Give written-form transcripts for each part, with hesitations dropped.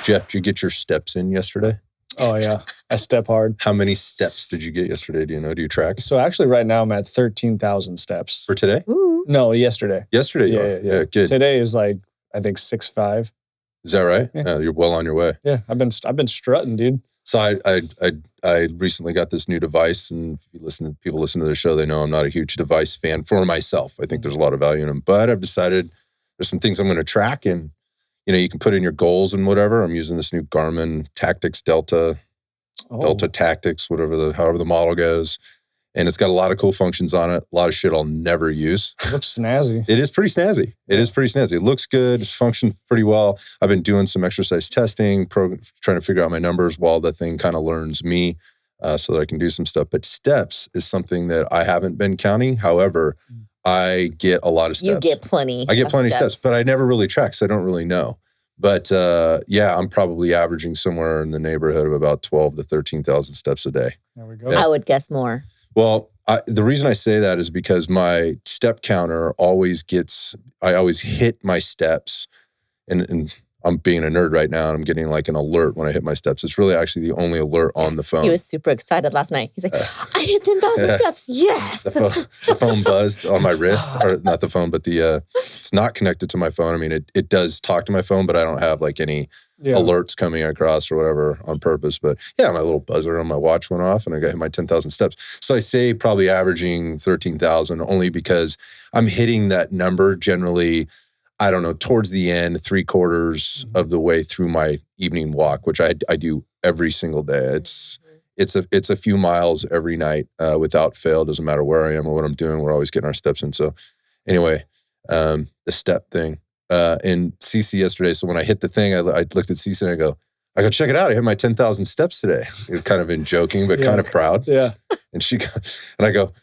Jeff, did you get your steps in yesterday? Oh, yeah. I step hard. How many steps did you get yesterday? Do you know? Do you track? So actually right now I'm at 13,000 steps. For today? Ooh. No, yesterday. Yesterday? Yeah. Good. Today is like, I think 6.5. Is that right? Yeah. You're well on your way. Yeah, I've been strutting, dude. So I recently got this new device, and if people listen to the show, they know I'm not a huge device fan for myself. I think there's a lot of value in them, but I've decided there's some things I'm going to track, and you can put in your goals and whatever. I'm using this new Garmin Tactics Delta Tactics, however the model goes. And it's got a lot of cool functions on it. A lot of shit I'll never use. It looks snazzy. It is pretty snazzy. It looks good. It's functioned pretty well. I've been doing some exercise testing, trying to figure out my numbers while the thing kind of learns me so that I can do some stuff. But steps is something that I haven't been counting. However, I get a lot of steps. You get plenty. I get plenty of steps, but I never really track, so I don't really know. But I'm probably averaging somewhere in the neighborhood of about 12 to 13,000 steps a day. There we go. Yeah. I would guess more. Well, the reason I say that is because my step counter I always hit my steps, and I'm being a nerd right now, and I'm getting like an alert when I hit my steps. It's really actually the only alert on the phone. He was super excited last night. He's like, I hit 10,000 steps. Yes. The phone buzzed on my wrist, or not the phone, but it's not connected to my phone. I mean, it does talk to my phone, but I don't have like any alerts coming across or whatever on purpose. But yeah, my little buzzer on my watch went off and I got hit my 10,000 steps. So I say probably averaging 13,000 only because I'm hitting that number generally, I don't know, towards the end, 3/4 of the way through my evening walk, which I do every single day. It's a few miles every night without fail. Doesn't matter where I am or what I'm doing. We're always getting our steps in. So anyway, the step thing. And Cece yesterday, so when I hit the thing, I looked at Cece and I go, check it out. I hit my 10,000 steps today. It was kind of in joking, but kind of proud. Yeah. And she goes, and I go,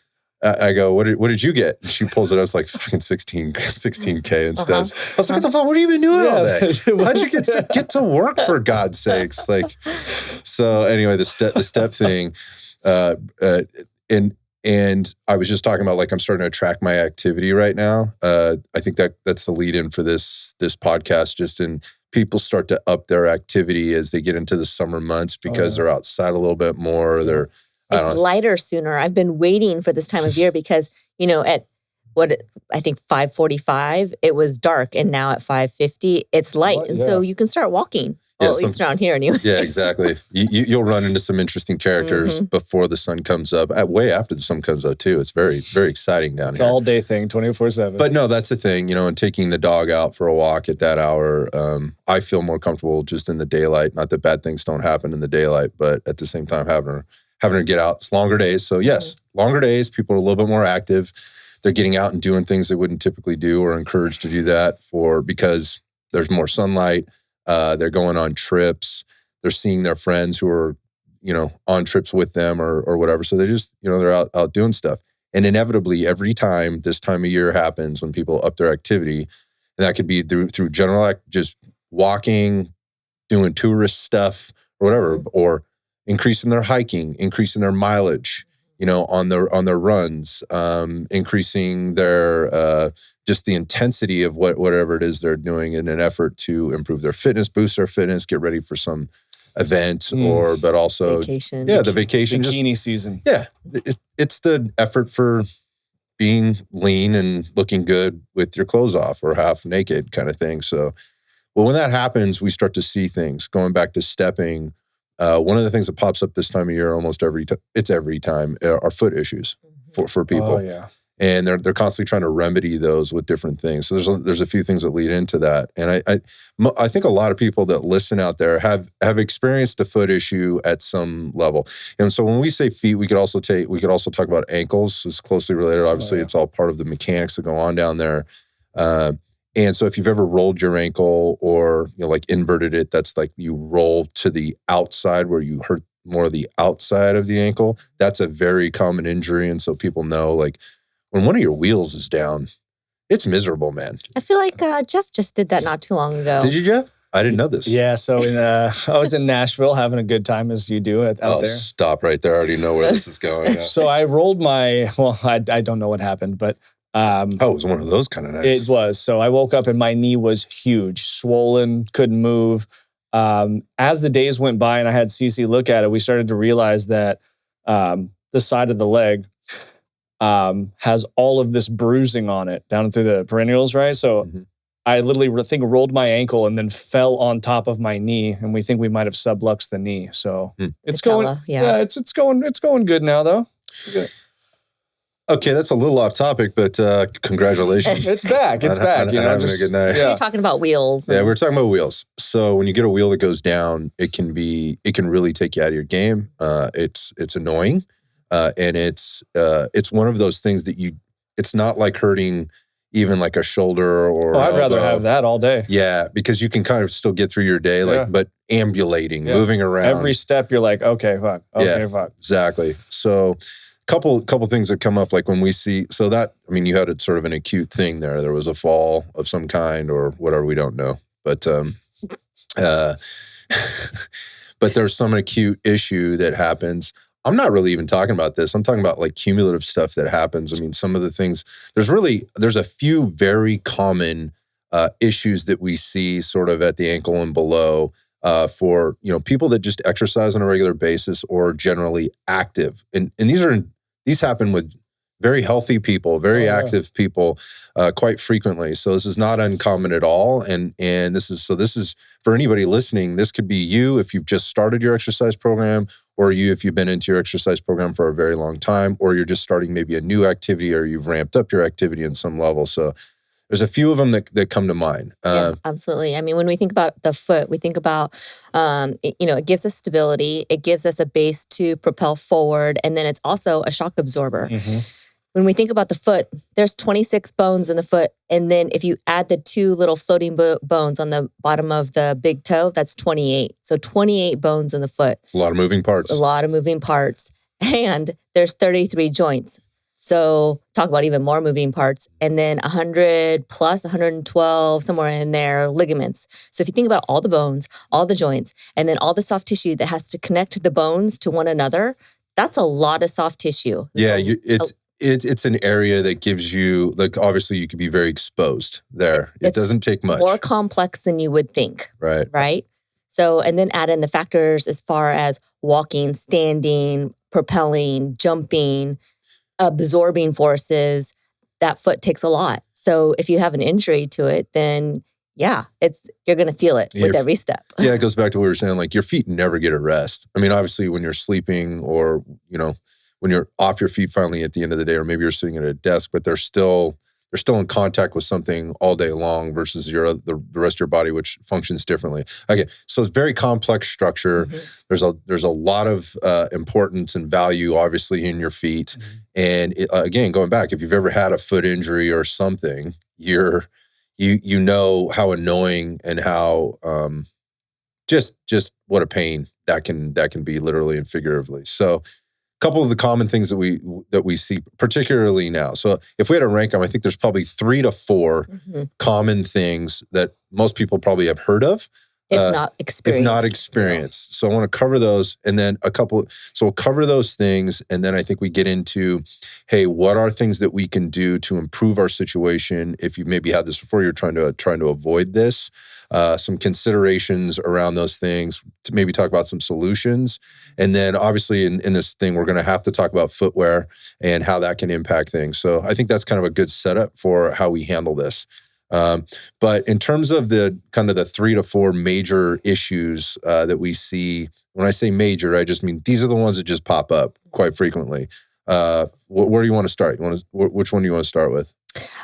what did you get? And she pulls it up. It's like fucking 16K in steps. I was like, what the fuck? What have you been doing all day? How'd you get to work, for God's sakes? Like, so anyway, the step thing, and I was just talking about, like, I'm starting to track my activity right now. I think that's the lead in for this podcast, just in people start to up their activity as they get into the summer months because they're outside a little bit more. It's lighter sooner. I've been waiting for this time of year because, at I think 5:45, it was dark, and now at 5:50, it's light. So you can start walking. Well, at least around here anyway. Yeah, exactly. You'll run into some interesting characters before the sun comes up, way after the sun comes up too. It's very, very exciting down here. It's all day thing, 24/7. But no, that's the thing, and taking the dog out for a walk at that hour, I feel more comfortable just in the daylight. Not that bad things don't happen in the daylight, but at the same time, having her get out. It's longer days. So yes, longer days, people are a little bit more active. They're getting out and doing things they wouldn't typically do or encouraged to do that because there's more sunlight. They're going on trips. They're seeing their friends who are, on trips with them or whatever. So they just, they're out doing stuff. And inevitably, every time this time of year happens, when people up their activity, and that could be through general, just walking, doing tourist stuff or whatever, or increasing their hiking, increasing their mileage, on their runs, increasing their just the intensity of whatever it is they're doing in an effort to improve their fitness, boost their fitness, get ready for some event but also vacation. Yeah, the vacation, bikini season. Yeah, it's the effort for being lean and looking good with your clothes off or half naked kind of thing. So, well, when that happens, we start to see things. Going back to stepping. One of the things that pops up this time of year, almost every time, are foot issues for people. Oh, yeah. And they're constantly trying to remedy those with different things. So there's a few things that lead into that. And I think a lot of people that listen out there have experienced a foot issue at some level. And so when we say feet, we could also talk about ankles. It's closely related. Obviously, it's all part of the mechanics that go on down there. And so if you've ever rolled your ankle or, like inverted it, that's like you roll to the outside where you hurt more of the outside of the ankle. That's a very common injury. And so people know, like, when one of your wheels is down, it's miserable, man. I feel like Jeff just did that not too long ago. Did you, Jeff? I didn't know this. Yeah, so I was in Nashville having a good time, as you do out there. Stop right there. I already know where this is going. Yeah. So I rolled I don't know what happened, but it was one of those kind of nights. It was. So I woke up and my knee was huge, swollen, couldn't move. as the days went by and I had Cece look at it, we started to realize that the side of the leg has all of this bruising on it down through the perennials, right? So I literally rolled my ankle and then fell on top of my knee, and we think we might have subluxed the knee. So it's going, it's going good now though. Good. Okay, that's a little off topic, but congratulations. It's back. It's back. Having a good night. You're talking about wheels. Yeah, we're talking about wheels. So when you get a wheel that goes down, it can really take you out of your game. It's annoying, and it's one of those things that it's not like hurting even like a shoulder or. I'd rather have that all day. Yeah, because you can kind of still get through your day, but ambulating, moving around. Every step, you're like, okay, fuck. Okay, fuck. Exactly. So. Couple things that come up, like when we see, so that, I mean, you had a sort of an acute thing there. There was a fall of some kind or whatever, we don't know. But but there's some acute issue that happens. I'm not really even talking about this. I'm talking about like cumulative stuff that happens. I mean, some of the things, there's a few very common issues that we see sort of at the ankle and below for, people that just exercise on a regular basis or generally active. And these happen with very healthy people, very active people, quite frequently. So this is not uncommon at all. And this is for anybody listening, this could be you if you've just started your exercise program, or you if you've been into your exercise program for a very long time, or you're just starting maybe a new activity, or you've ramped up your activity in some level. So there's a few of them that come to mind. Yeah, absolutely. I mean, when we think about the foot, we think about, it gives us stability. It gives us a base to propel forward. And then it's also a shock absorber. Mm-hmm. When we think about the foot, there's 26 bones in the foot. And then if you add the two little floating bones on the bottom of the big toe, that's 28. So 28 bones in the foot. It's a lot of moving parts. And there's 33 joints. So talk about even more moving parts, and then 100 plus 112, somewhere in there, ligaments. So if you think about all the bones, all the joints, and then all the soft tissue that has to connect the bones to one another, that's a lot of soft tissue. Yeah, it's an area that gives you, like, obviously you could be very exposed there. It doesn't take much. More complex than you would think. Right? So, and then add in the factors as far as walking, standing, propelling, jumping, absorbing forces. That foot takes a lot. So if you have an injury to it, then you're going to feel it with every step. Yeah, it goes back to what we were saying, like your feet never get a rest. I mean, obviously when you're sleeping or, when you're off your feet finally at the end of the day, or maybe you're sitting at a desk, but they're still in contact with something all day long versus the rest of your body, which functions differently. Okay, so it's very complex structure. Mm-hmm. There's a lot of importance and value, obviously, in your feet. Mm-hmm. And again, going back, if you've ever had a foot injury or something, you know how annoying and how just what a pain that can be, literally and figuratively. So. Couple of the common things that we see, particularly now. So if we had to rank them, I think there's probably 3 to 4 common things that most people probably have heard of, if not experienced. So I want to cover those, and then so we'll cover those things, and then I think we get into, hey, what are things that we can do to improve our situation? If you maybe had this before, you're trying to avoid this. Some considerations around those things, to maybe talk about some solutions. And then obviously in this thing, we're going to have to talk about footwear and how that can impact things. So I think that's kind of a good setup for how we handle this. But in terms of the 3 to 4 major issues that we see, when I say major, I just mean these are the ones that just pop up quite frequently. Where do you want to start? Which one do you want to start with?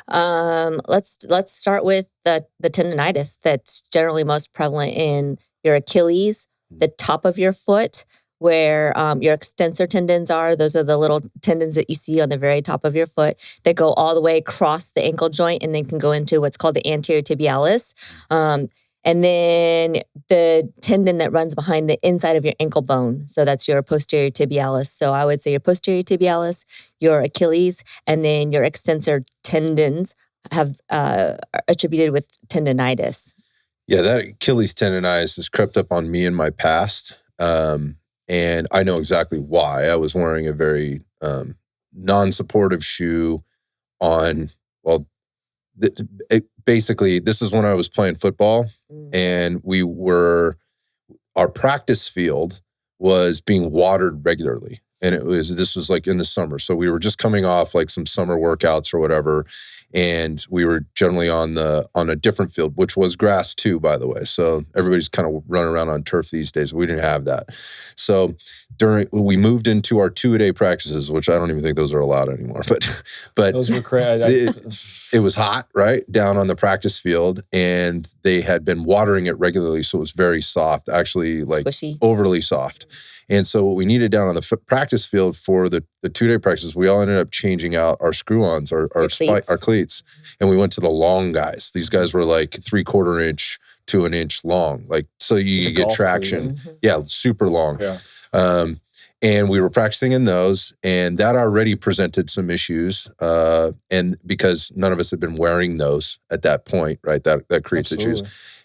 Let's start with the tendinitis that's generally most prevalent in your Achilles, the top of your foot, where your extensor tendons are. Those are the little tendons that you see on the very top of your foot that go all the way across the ankle joint and then can go into what's called the anterior tibialis. And then the tendon that runs behind the inside of your ankle bone. So that's your posterior tibialis. So I would say your posterior tibialis, your Achilles, and then your extensor tendons have attributed with tendinitis. Yeah, that Achilles tendonitis has crept up on me in my past. And I know exactly why. I was wearing a very non-supportive shoe on, basically, this is when I was playing football, and we were our practice field was being watered regularly. And this was like in the summer. So we were just coming off like some summer workouts or whatever. And we were generally on a different field, which was grass too, by the way. So everybody's kind of running around on turf these days. We didn't have that. So we moved into our 2-a-day practices, which I don't even think those are allowed anymore. But those were crazy. It was hot, right? Down on the practice field, and they had been watering it regularly. So it was very soft, actually like squishy, overly soft. And so what we needed down on the practice field for the 2-day practices, we all ended up changing out our screw-ons, our cleats. And we went to the long guys. These guys were like 3/4 inch to an inch long. Like, so you get traction. Yeah, super long. Yeah. And we were practicing in those, and that already presented some issues. And because none of us had been wearing those at that point, right? That creates issues.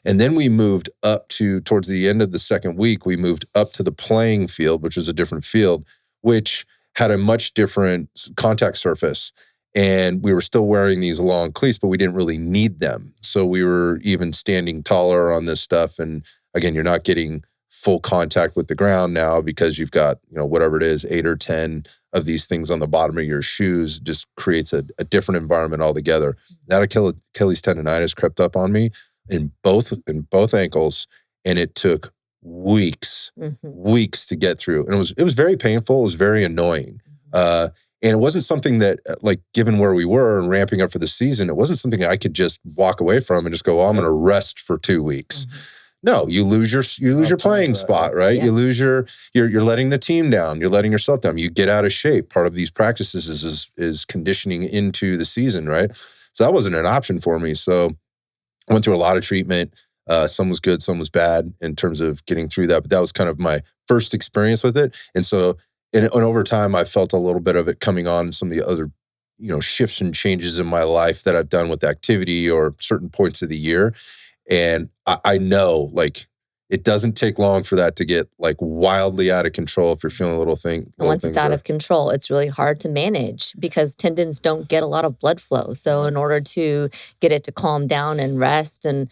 And then we moved up towards the end of the second week, we moved up to the playing field, which was a different field, which had a much different contact surface. And we were still wearing these long cleats, but we didn't really need them. So we were even standing taller on this stuff. And again, you're not getting full contact with the ground now because you've got, whatever it is, 8 or 10 of these things on the bottom of your shoes. Just creates a different environment altogether. That Achilles tendonitis crept up on me in both ankles, and it took weeks to get through. And it was very painful. It was very annoying. And it wasn't something that, like, given where we were and ramping up for the season, it wasn't something I could just walk away from and just go, well, I'm going to rest for 2 weeks. No, you lose your playing spot, right? Yeah. You lose you're letting the team down. You're letting yourself down. You get out of shape. Part of these practices is conditioning into the season, right? So that wasn't an option for me. So I went through a lot of treatment. Some was good, some was bad in terms of getting through that. But that was kind of my first experience with it. And so, and over time, I felt a little bit of it coming on in some of the other, shifts and changes in my life that I've done with activity or certain points of the year. And I know, like, it doesn't take long for that to get like wildly out of control if you're feeling a little thing. Once it's out of control, it's really hard to manage because tendons don't get a lot of blood flow. So in order to get it to calm down and rest and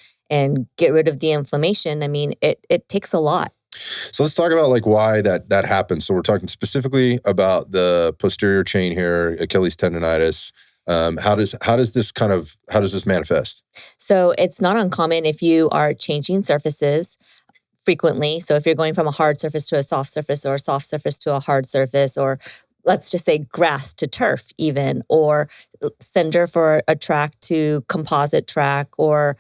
get rid of the inflammation, I mean, it takes a lot. So let's talk about like why that happens. So we're talking specifically about the posterior chain here, Achilles tendonitis. How does this manifest? So it's not uncommon if you are changing surfaces frequently. So if you're going from a hard surface to a soft surface, or a soft surface to a hard surface, or let's just say grass to turf even, or cinder for a track to composite track, or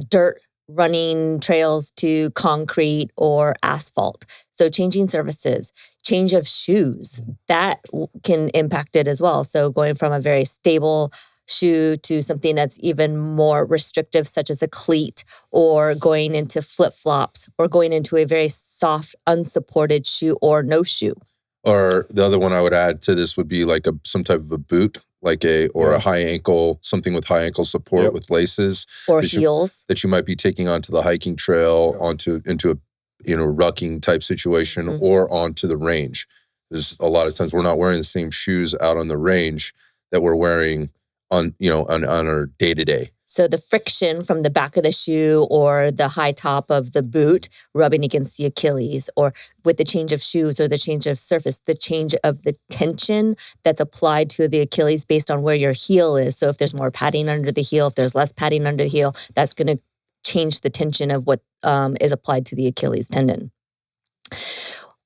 dirt running trails to concrete or asphalt. So changing surfaces, change of shoes, that can impact it as well. So going from a very stable shoe to something that's even more restrictive, such as a cleat, or going into flip-flops, or going into a very soft, unsupported shoe or no shoe. Or the other one I would add to this would be like some type of a boot, like a high ankle, something with high ankle support with laces. Or heels. That you might be taking onto the hiking trail, into a rucking type situation, or onto the range. There's a lot of times we're not wearing the same shoes out on the range that we're wearing on our day-to-day. So the friction from the back of the shoe or the high top of the boot rubbing against the Achilles, or with the change of shoes or the change of surface, the change of the tension that's applied to the Achilles based on where your heel is. So if there's more padding under the heel, if there's less padding under the heel, that's going to change the tension of what is applied to the Achilles tendon.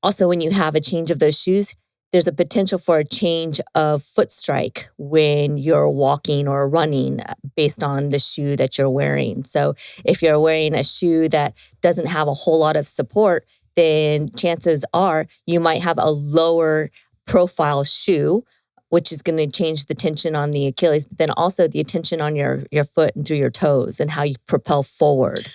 Also, when you have a change of those shoes, there's a potential for a change of foot strike when you're walking or running based on the shoe that you're wearing. So if you're wearing a shoe that doesn't have a whole lot of support, then chances are you might have a lower profile shoe, which is going to change the tension on the Achilles, but then also the tension on your foot and through your toes and how you propel forward.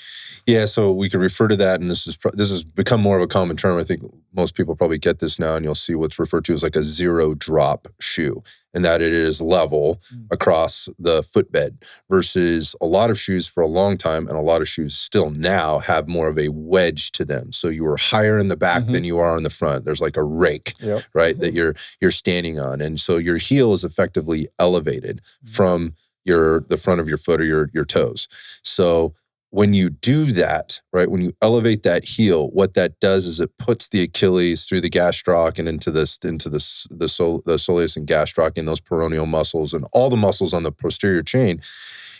Yeah, so we could refer to that, and this has become more of a common term. I think most people probably get this now, and you'll see what's referred to as like a zero drop shoe, and that it is level across the footbed, versus a lot of shoes for a long time, and a lot of shoes still now have more of a wedge to them. So you are higher in the back than you are in the front. There's like a rake, right, that you're standing on, and so your heel is effectively elevated from the front of your foot or your toes. So when you do that, right, when you elevate that heel, what that does is it puts the Achilles through the gastroc and into the soleus and gastroc and those peroneal muscles and all the muscles on the posterior chain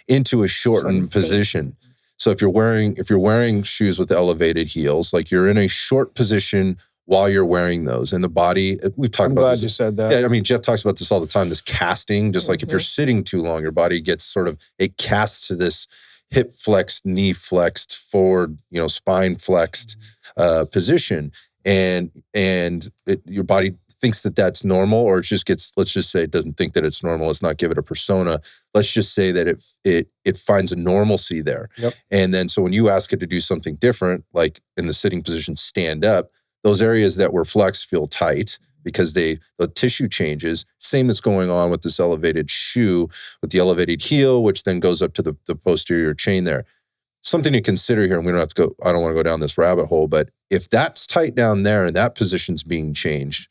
into a shortened position. So if you're wearing shoes with elevated heels, like you're in a short position while you're wearing those. And the body, we've talked about this. I'm glad you said that. Yeah, I mean, Jeff talks about this all the time, this casting, just like if you're sitting too long, your body gets it casts to this hip flexed, knee flexed, forward, spine flexed position. And your body thinks that that's normal, or it just gets, let's just say it doesn't think that it's normal. Let's not give it a persona. Let's just say that it finds a normalcy there. Yep. And then, so when you ask it to do something different, like in the sitting position, stand up, those areas that were flexed feel tight because the tissue changes. Same that's going on with this elevated shoe, with the elevated heel, which then goes up to the posterior chain there. Something to consider here, and we don't have to go, I don't want to go down this rabbit hole, but if that's tight down there and that position's being changed,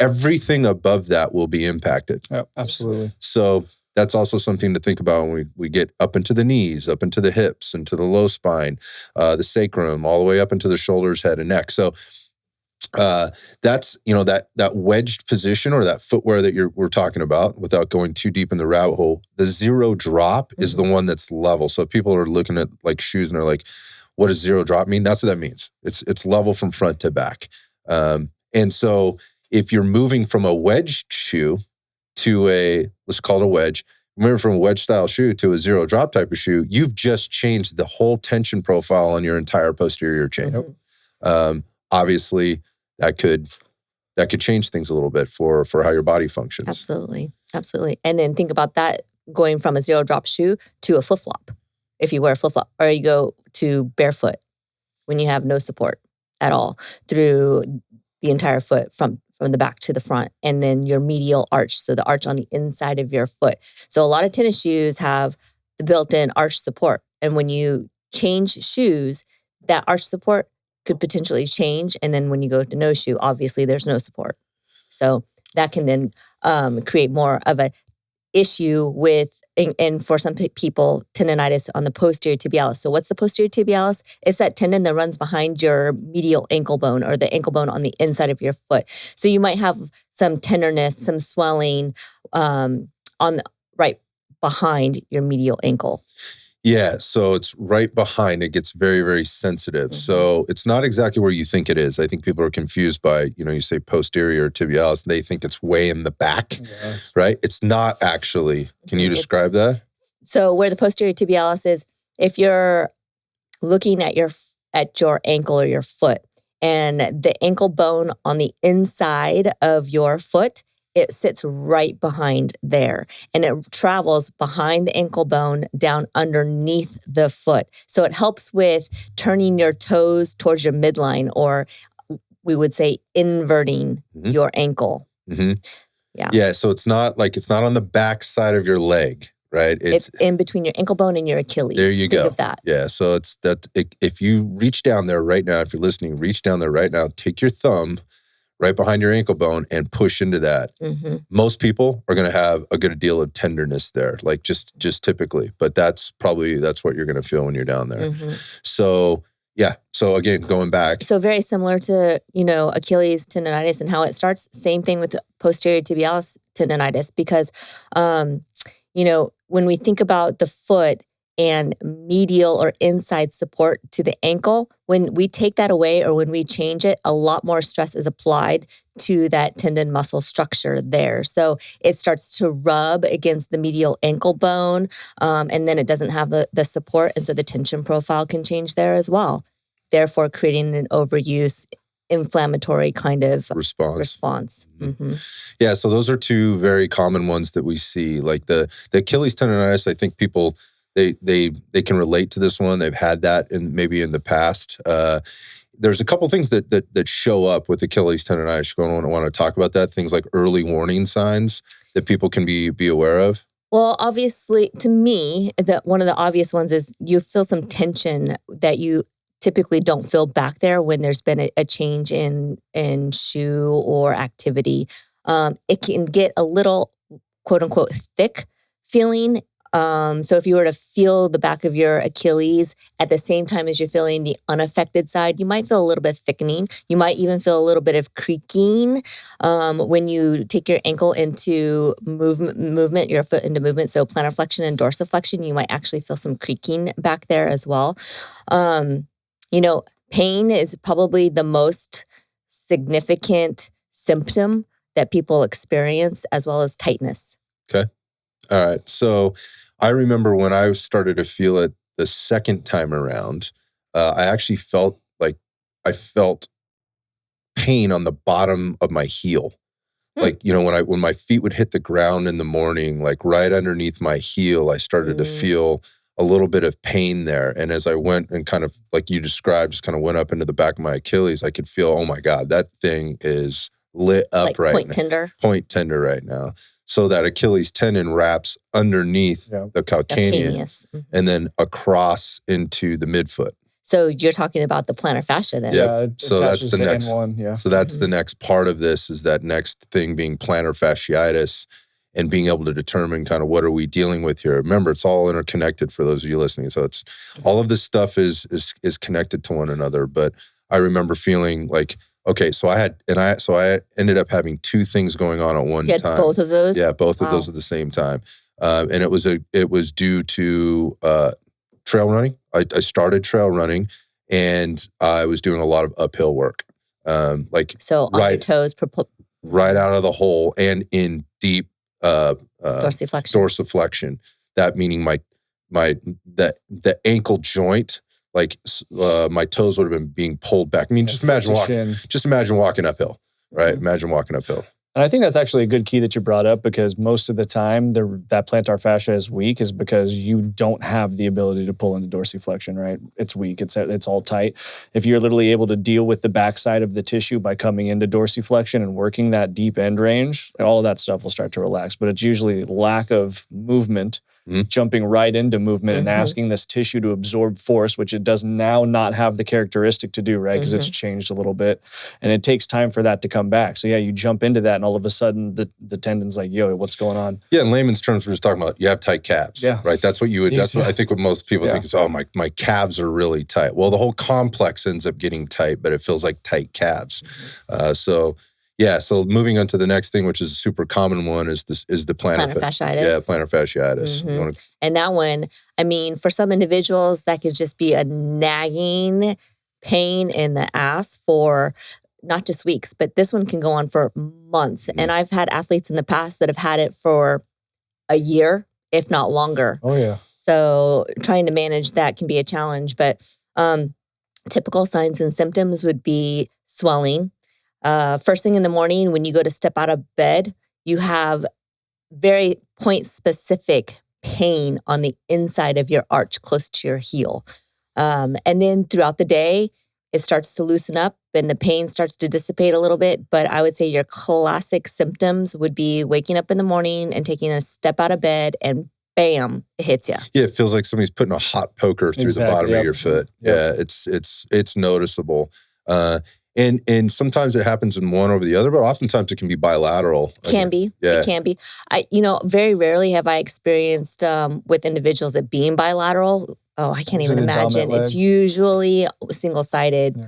everything above that will be impacted. Yeah, absolutely. So that's also something to think about when we get up into the knees, up into the hips, into the low spine, the sacrum, all the way up into the shoulders, head, and neck. So that's, that wedged position or that footwear that we're talking about, without going too deep in the rabbit hole, the zero drop is the one that's level. So if people are looking at like shoes and they're like, what does zero drop mean? That's what that means. It's level from front to back. And so if you're moving from a wedged shoe to let's call it a wedge, moving from a wedge style shoe to a zero drop type of shoe, you've just changed the whole tension profile on your entire posterior chain. Obviously, that could change things a little bit for how your body functions. Absolutely. And then think about that going from a zero drop shoe to a flip flop. If you wear a flip flop, or you go to barefoot when you have no support at all through the entire foot from the back to the front, and then your medial arch, so the arch on the inside of your foot. So a lot of tennis shoes have the built-in arch support, and when you change shoes, that arch support could potentially change. And then when you go to no shoe, obviously there's no support. So that can then create more of a issue with, and for some people, tendonitis on the posterior tibialis. So what's the posterior tibialis? It's that tendon that runs behind your medial ankle bone, or the ankle bone on the inside of your foot. So you might have some tenderness, some swelling right behind your medial ankle. Yeah, so it's right behind. It gets very, very sensitive. So it's not exactly where you think it is. I think people are confused by, you say posterior tibialis, they think it's way in the back, right? It's not actually. Can you describe that? So where the posterior tibialis is, if you're looking at your ankle or your foot, and the ankle bone on the inside of your foot, it sits right behind there, and it travels behind the ankle bone down underneath the foot. So it helps with turning your toes towards your midline, or we would say inverting your ankle. Yeah. So it's not on the back side of your leg, right? It's in between your ankle bone and your Achilles. There you go. Think of that. Yeah. So if you reach down there right now, if you're listening, reach down there right now, take your thumb right behind your ankle bone and push into that. Most people are going to have a good deal of tenderness there, like just typically, but that's what you're going to feel when you're down there. So yeah. So again, going back. So very similar to, Achilles tendonitis and how it starts. Same thing with posterior tibialis tendonitis, because, when we think about the foot and medial or inside support to the ankle, when we take that away or when we change it, a lot more stress is applied to that tendon muscle structure there. So it starts to rub against the medial ankle bone, and then it doesn't have the support. And so the tension profile can change there as well, therefore creating an overuse inflammatory kind of response. Yeah, so those are two very common ones that we see. Like the Achilles tendonitis, I think people, they can relate to this one. They've had that maybe in the past. There's a couple things that show up with Achilles tendonitis. You're going to want to talk about that. Things like early warning signs that people can be aware of. Well, obviously, to me, one of the obvious ones is you feel some tension that you typically don't feel back there when there's been a change in shoe or activity. It can get a little, quote unquote, thick feeling So if you were to feel the back of your Achilles at the same time as you're feeling the unaffected side, you might feel a little bit of thickening. You might even feel a little bit of creaking when you take your ankle into movement, your foot into movement. So plantar flexion and dorsiflexion, you might actually feel some creaking back there as well. Pain is probably the most significant symptom that people experience, as well as tightness. Okay. All right. So I remember when I started to feel it the second time around, I actually felt pain on the bottom of my heel. Like, when my feet would hit the ground in the morning, like right underneath my heel, I started to feel a little bit of pain there. And as I went and kind of, like you described, just kind of went up into the back of my Achilles, I could feel, oh my God, that thing is lit up like right point now. tender. Point tender right now. So that Achilles tendon wraps underneath the calcaneus and then across into the midfoot. So you're talking about the plantar fascia then. Yeah. So that's the next N1, yeah. So that's the next part of this, is that next thing being plantar fasciitis and being able to determine kind of what are we dealing with here. Remember, it's all interconnected for those of you listening. So it's all of this stuff is connected to one another. But I remember feeling like, okay, so I ended up having two things going on at one time. Both of those? Yeah, both of those at the same time. And it was due to trail running. I started trail running, and I was doing a lot of uphill work. So on your toes, right out of the hole and in deep dorsiflexion. That meaning the ankle joint, like my toes would have been being pulled back. I mean, just imagine walking uphill, right? Imagine walking uphill. And I think that's actually a good key that you brought up, because most of the time that plantar fascia is weak is because you don't have the ability to pull into dorsiflexion, right? It's weak. It's all tight. If you're literally able to deal with the backside of the tissue by coming into dorsiflexion and working that deep end range, all of that stuff will start to relax. But it's usually lack of movement, jumping right into movement and asking this tissue to absorb force, which it does now not have the characteristic to do, right? Because it's changed a little bit. And it takes time for that to come back. So yeah, you jump into that and all of a sudden the tendon's like, yo, what's going on? Yeah, in layman's terms, we're just talking about you have tight calves, right? That's what I think what most people think is, oh, my calves are really tight. Well, the whole complex ends up getting tight, but it feels like tight calves. So moving on to the next thing, which is a super common one, is the plantar fasciitis. Yeah, plantar fasciitis. And that one, I mean, for some individuals, that could just be a nagging pain in the ass for not just weeks, but this one can go on for months. And I've had athletes in the past that have had it for a year, if not longer. Oh, yeah. So trying to manage that can be a challenge. But typical signs and symptoms would be swelling. First thing in the morning, when you go to step out of bed, you have very point-specific pain on the inside of your arch, close to your heel. And then throughout the day, it starts to loosen up and the pain starts to dissipate a little bit. But I would say your classic symptoms would be waking up in the morning and taking a step out of bed, and bam, it hits you. Yeah, it feels like somebody's putting a hot poker through the bottom of your foot. Yep. Yeah, it's noticeable. And sometimes it happens in one over the other, but oftentimes it can be bilateral. It can be. Very rarely have I experienced with individuals it being bilateral. Oh, I can't even imagine. It's usually single-sided.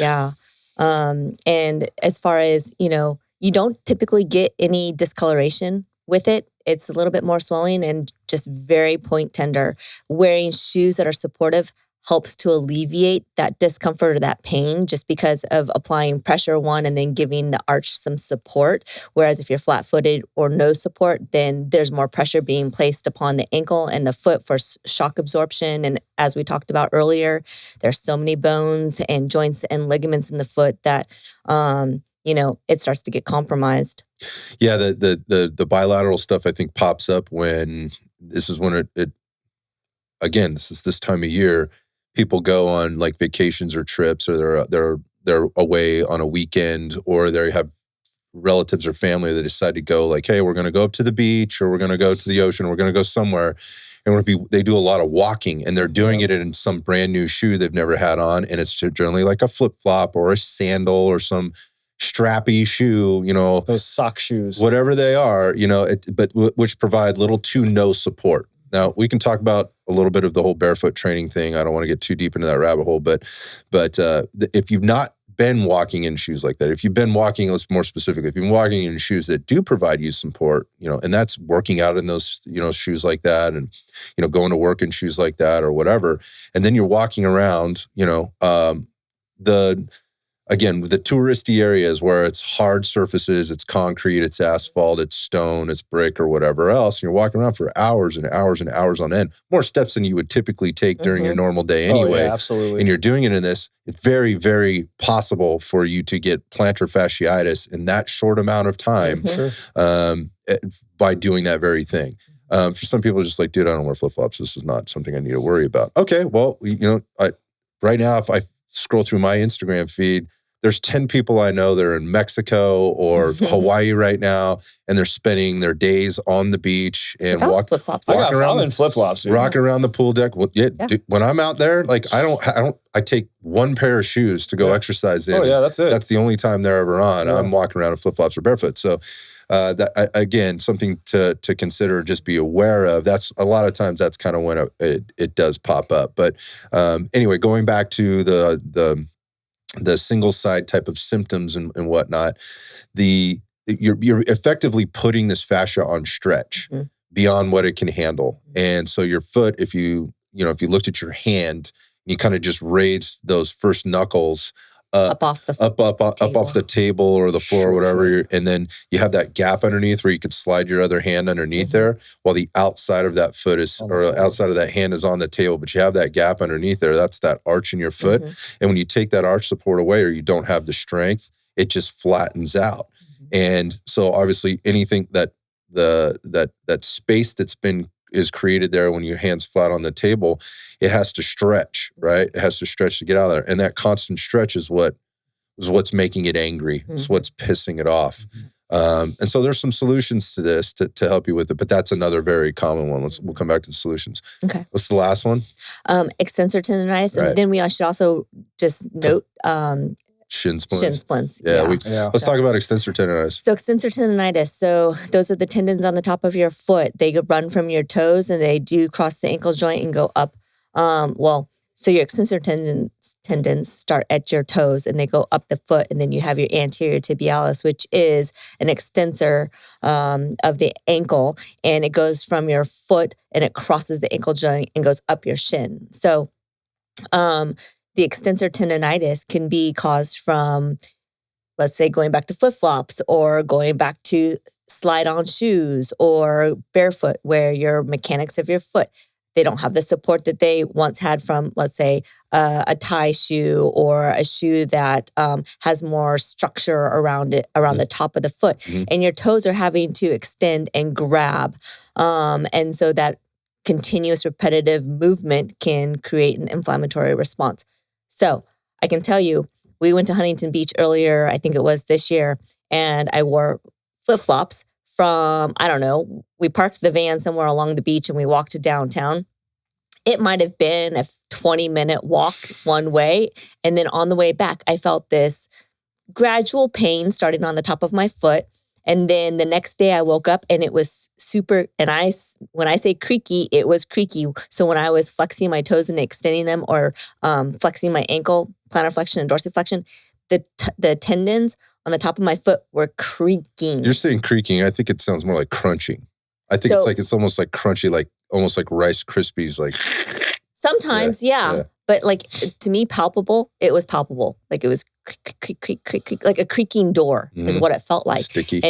Yeah. And as far as, you don't typically get any discoloration with it. It's a little bit more swelling and just very point tender. Wearing shoes that are supportive helps to alleviate that discomfort or that pain, just because of applying pressure and then giving the arch some support. Whereas if you're flat-footed or no support, then there's more pressure being placed upon the ankle and the foot for shock absorption. And as we talked about earlier, there's so many bones and joints and ligaments in the foot that it starts to get compromised. Yeah, the bilateral stuff I think pops up when this is this time of year. People go on like vacations or trips, or they're away on a weekend, or they have relatives or family that decide to go like, hey, we're going to go up to the beach, or we're going to go to the ocean, or we're going to go somewhere. And they do a lot of walking, and they're doing it in some brand new shoe they've never had on. And it's generally like a flip-flop or a sandal or some strappy shoe, those sock shoes, whatever they are, but which provide little to no support. Now we can talk about a little bit of the whole barefoot training thing. I don't want to get too deep into that rabbit hole, but if you've not been walking in shoes like that, if you've been walking, let's more specifically, if you've been walking in shoes that do provide you support, and that's working out in those, shoes like that, and, going to work in shoes like that or whatever. And then you're walking around, the touristy areas where it's hard surfaces, it's concrete, it's asphalt, it's stone, it's brick or whatever else. And you're walking around for hours and hours and hours on end, more steps than you would typically take during your normal day anyway. Oh, yeah, absolutely. And you're doing it in this, it's very, very possible for you to get plantar fasciitis in that short amount of time by doing that very thing. For some people, just like, dude, I don't wear flip-flops. This is not something I need to worry about. Okay, well, right now, if I scroll through my Instagram feed, there's 10 people I know that are in Mexico or Hawaii right now, and they're spending their days on the beach and walking around in flip-flops, rocking around the pool deck. Well, dude, when I'm out there, like I take one pair of shoes to go exercise in. Oh yeah, that's it. That's the only time they're ever on. Yeah. I'm walking around in flip-flops or barefoot. So that again, something to consider, just be aware of. That's a lot of times that's kind of when it does pop up. But anyway, going back to the single side type of symptoms and whatnot, you're effectively putting this fascia on stretch beyond what it can handle. And so your foot, if you looked at your hand, you kind of just raised those first knuckles up off the table or the floor or whatever, and then you have that gap underneath where you could slide your other hand underneath there, while the outside of that foot outside of that hand is on the table, but you have that gap underneath there. That's that arch in your foot, and when you take that arch support away or you don't have the strength, it just flattens out. And so obviously anything that space is created there when your hand's flat on the table, it has to stretch, right? It has to stretch to get out of there. And that constant stretch is what's making it angry. It's what's pissing it off. And so there's some solutions to this to help you with it, but that's another very common one. We'll come back to the solutions. Okay. What's the last one? Extensor tendinitis. Right. And then we should also just note Shin splints. Shin splints. Let's talk about extensor tendinitis. So extensor tendinitis. So those are the tendons on the top of your foot. They run from your toes and they do cross the ankle joint and go up. So your extensor tendons start at your toes and they go up the foot, and then you have your anterior tibialis, which is an extensor of the ankle, and it goes from your foot and it crosses the ankle joint and goes up your shin. So the extensor tendinitis can be caused from, let's say, going back to flip-flops or going back to slide-on shoes or barefoot, where your mechanics of your foot, they don't have the support that they once had from, let's say, a tie shoe or a shoe that has more structure around it, around the top of the foot. And your toes are having to extend and grab. And so that continuous repetitive movement can create an inflammatory response. So I can tell you, we went to Huntington Beach earlier, I think it was this year, and I wore flip-flops from, I don't know, we parked the van somewhere along the beach and we walked to downtown. It might have been a 20-minute walk one way. And then on the way back, I felt this gradual pain starting on the top of my foot. And then the next day I woke up and it was super, and when I say creaky, it was creaky. So when I was flexing my toes and extending them, or flexing my ankle, plantar flexion and dorsiflexion, the tendons on the top of my foot were creaking. You're saying creaking. I think it sounds more like crunching. I think it's almost like crunchy, like almost like Rice Krispies. Like sometimes, yeah. But like, to me, palpable, it was palpable. Like it was creak, like a creaking door is what it felt like. Sticky.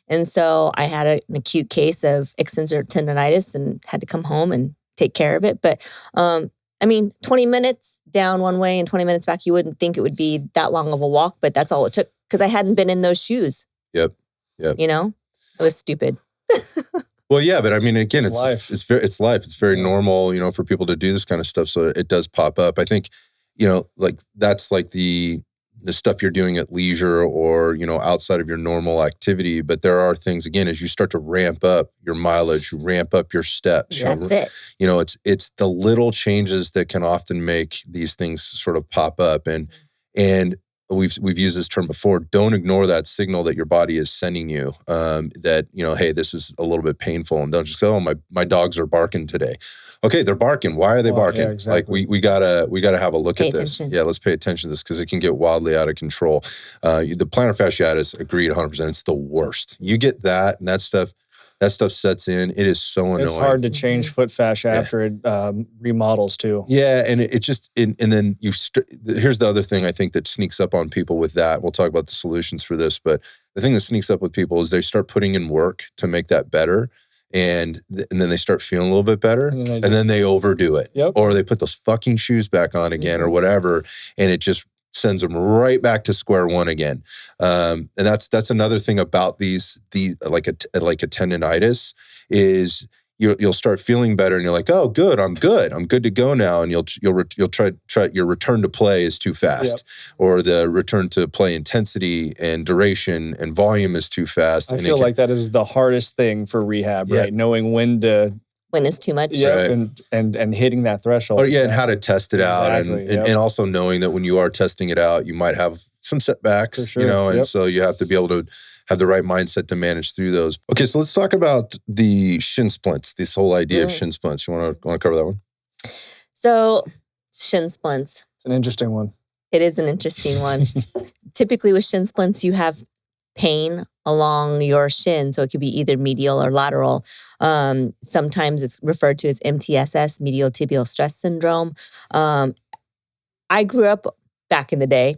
And so I had an acute case of extensor tendinitis and had to come home and take care of it. But 20 minutes down one way and 20 minutes back, you wouldn't think it would be that long of a walk, but that's all it took because I hadn't been in those shoes. Yep. It was stupid. Well, yeah, but I mean, again, it's life. It's very normal, for people to do this kind of stuff. So it does pop up. I think, like that's like the stuff you're doing at leisure or, outside of your normal activity. But there are things, again, as you start to ramp up your mileage, you ramp up your steps. That's it. It's the little changes that can often make these things sort of pop up. And we've used this term before. Don't ignore that signal that your body is sending you. That hey, this is a little bit painful, and don't just say, oh, my dogs are barking today. Okay, they're barking. Why are they barking? Yeah, exactly. Like we gotta have a look at this. Attention. Yeah, let's pay attention to this because it can get wildly out of control. The plantar fasciitis, agreed 100%. It's the worst. You get that, and that stuff sets in. It is so annoying. It's hard to change foot fascia after it remodels too. Yeah, and it just and then here's the other thing I think that sneaks up on people with that. We'll talk about the solutions for this, but the thing that sneaks up with people is they start putting in work to make that better. And then they start feeling a little bit better, and then they overdo it. Yep. Or they put those fucking shoes back on again or whatever, and it just sends them right back to square one again. And that's another thing about the like a tendinitis is you'll start feeling better, and you're like, oh, good, I'm good to go now, and you'll try your return to play is too fast, or the return to play intensity and duration and volume is too fast. I feel like that is the hardest thing for rehab, right? Knowing when it's too much, and hitting that threshold, and how to test it out, and also knowing that when you are testing it out, you might have some setbacks, sure. And so you have to be able to have the right mindset to manage through those. Okay, so let's talk about the shin splints, this whole idea of shin splints. You want to cover that one? So, shin splints. It's an interesting one. It is an interesting one. Typically with shin splints, you have pain along your shin. So it could be either medial or lateral. Sometimes it's referred to as MTSS, medial tibial stress syndrome. I grew up back in the day.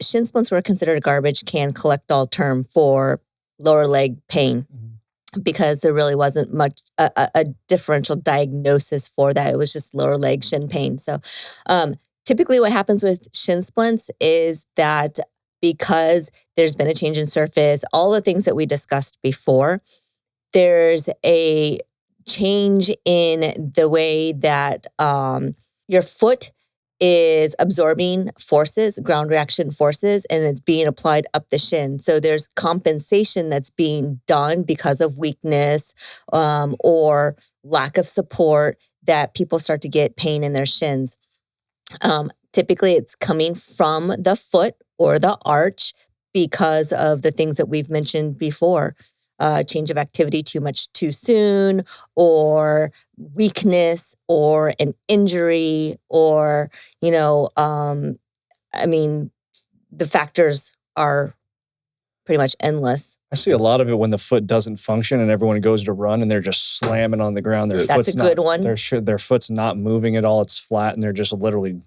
Shin splints were considered a garbage can collect-all term for lower leg pain because there really wasn't much a differential diagnosis for that. It was just lower leg shin pain. So typically what happens with shin splints is that because there's been a change in surface, all the things that we discussed before, there's a change in the way that your foot is absorbing forces, ground reaction forces, and it's being applied up the shin. So there's compensation that's being done because of weakness or lack of support that people start to get pain in their shins. Typically, it's coming from the foot or the arch because of the things that we've mentioned before. Change of activity too much too soon, or weakness, or an injury, or, the factors are pretty much endless. I see a lot of it when the foot doesn't function and everyone goes to run and they're just slamming on the ground. That's a good one. Their foot's not moving at all. It's flat and they're just literally,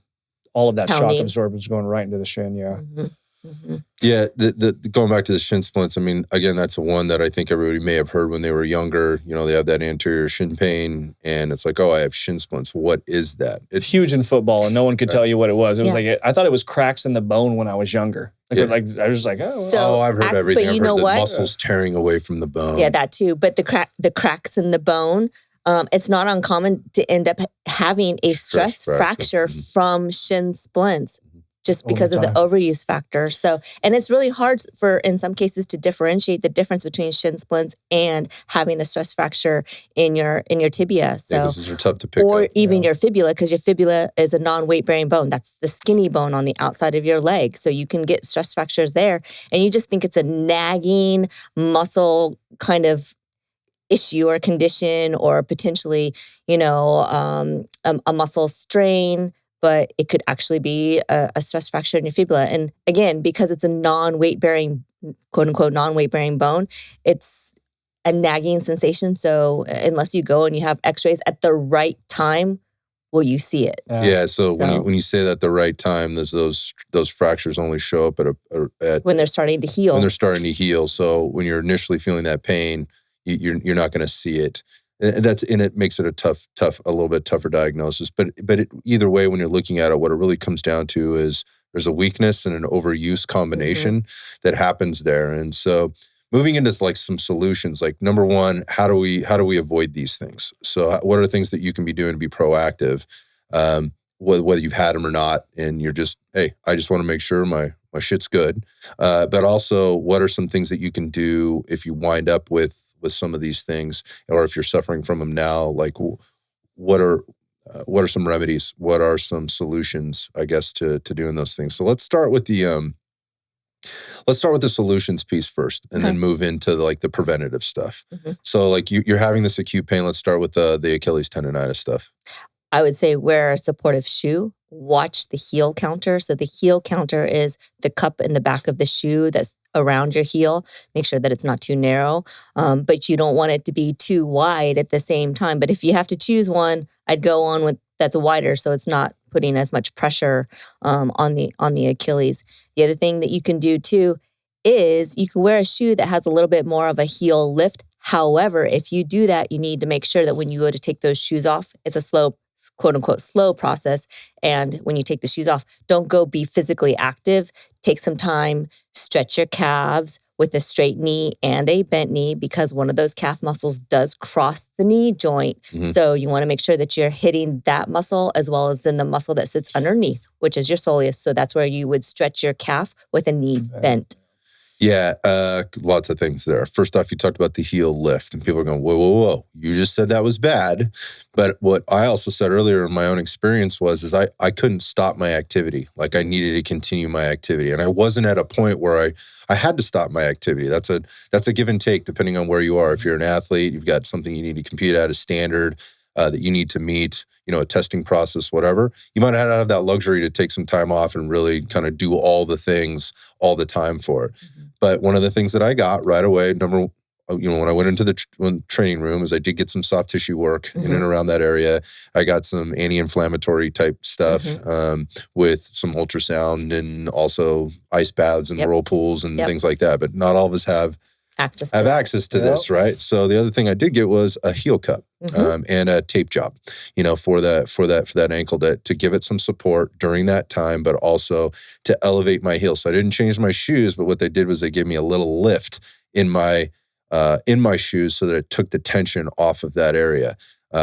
all of that shock absorption is going right into the shin. Yeah. Mm-hmm. Mm-hmm. Yeah, the going back to the shin splints, again, that's one that I think everybody may have heard when they were younger. They have that anterior shin pain, and it's like, oh, I have shin splints. What is that? It's huge in football, and no one could tell you what it was. It was like, I thought it was cracks in the bone when I was younger. I was like, I've heard everything. I've heard the muscles tearing away from the bone. Yeah, that too. But the cracks in the bone, it's not uncommon to end up having a stress fracture from shin splints, just because of the overuse factor. So, and it's really hard in some cases to differentiate the difference between shin splints and having a stress fracture in your tibia. So, those are tough to pick or up. even your fibula, because your fibula is a non-weight bearing bone. That's the skinny bone on the outside of your leg. So you can get stress fractures there, and you just think it's a nagging muscle kind of issue or condition, or potentially, a muscle strain. But it could actually be a stress fracture in your fibula. And again, because it's a non-weight bearing, quote unquote, non-weight bearing bone, it's a nagging sensation. So unless you go and you have x-rays at the right time, will you see it? Yeah. So when you say that at the right time, those fractures only show up at when they're starting to heal. When they're starting to heal. So when you're initially feeling that pain, you're not going to see it. And it makes it a little bit tougher diagnosis. But either way, when you're looking at it, what it really comes down to is there's a weakness and an overuse combination that happens there. And so moving into like some solutions, like number one, how do we avoid these things? So what are the things that you can be doing to be proactive, whether you've had them or not, and you're just, hey, I just want to make sure my shit's good. But also, what are some things that you can do if you wind up with some of these things, or if you're suffering from them now? Like, what are some remedies? What are some solutions, I guess, to doing those things? So let's start with the Let's start with the solutions piece first, and then move into like the preventative stuff. So like you're having this acute pain. Let's start with the Achilles tendonitis stuff. I would say wear a supportive shoe. Watch the heel counter. So the heel counter is the cup in the back of the shoe that's around your heel. Make sure that it's not too narrow, but you don't want it to be too wide at the same time. But if you have to choose one, I'd go on with that's wider, so it's not putting as much pressure on the Achilles. The other thing that you can do too is you can wear a shoe that has a little bit more of a heel lift. However, if you do that, you need to make sure that when you go to take those shoes off, it's a slow, quote unquote, slow process. And when you take the shoes off, don't go be physically active. Take some time, stretch your calves with a straight knee and a bent knee, because one of those calf muscles does cross the knee joint. So you want to make sure that you're hitting that muscle as well as then the muscle that sits underneath, which is your soleus. So that's where you would stretch your calf with a knee bent. Yeah, lots of things there. First off, you talked about the heel lift, and people are going, whoa. You just said that was bad. But what I also said earlier in my own experience is I couldn't stop my activity. Like I needed to continue my activity. And I wasn't at a point where I had to stop my activity. That's a give and take depending on where you are. If you're an athlete, you've got something you need to compete at, a standard that you need to meet, a testing process, whatever. You might not have that luxury to take some time off and really kind of do all the things all the time for it. But one of the things that I got right away, when I went into the training room, is I did get some soft tissue work in and around that area. I got some anti-inflammatory type stuff with some ultrasound and also ice baths and whirlpools and things like that. But not all of us have access to this, right? So the other thing I did get was a heel cup and a tape job, for that ankle to give it some support during that time, but also to elevate my heel. So I didn't change my shoes, but what they did was they gave me a little lift in my shoes so that it took the tension off of that area.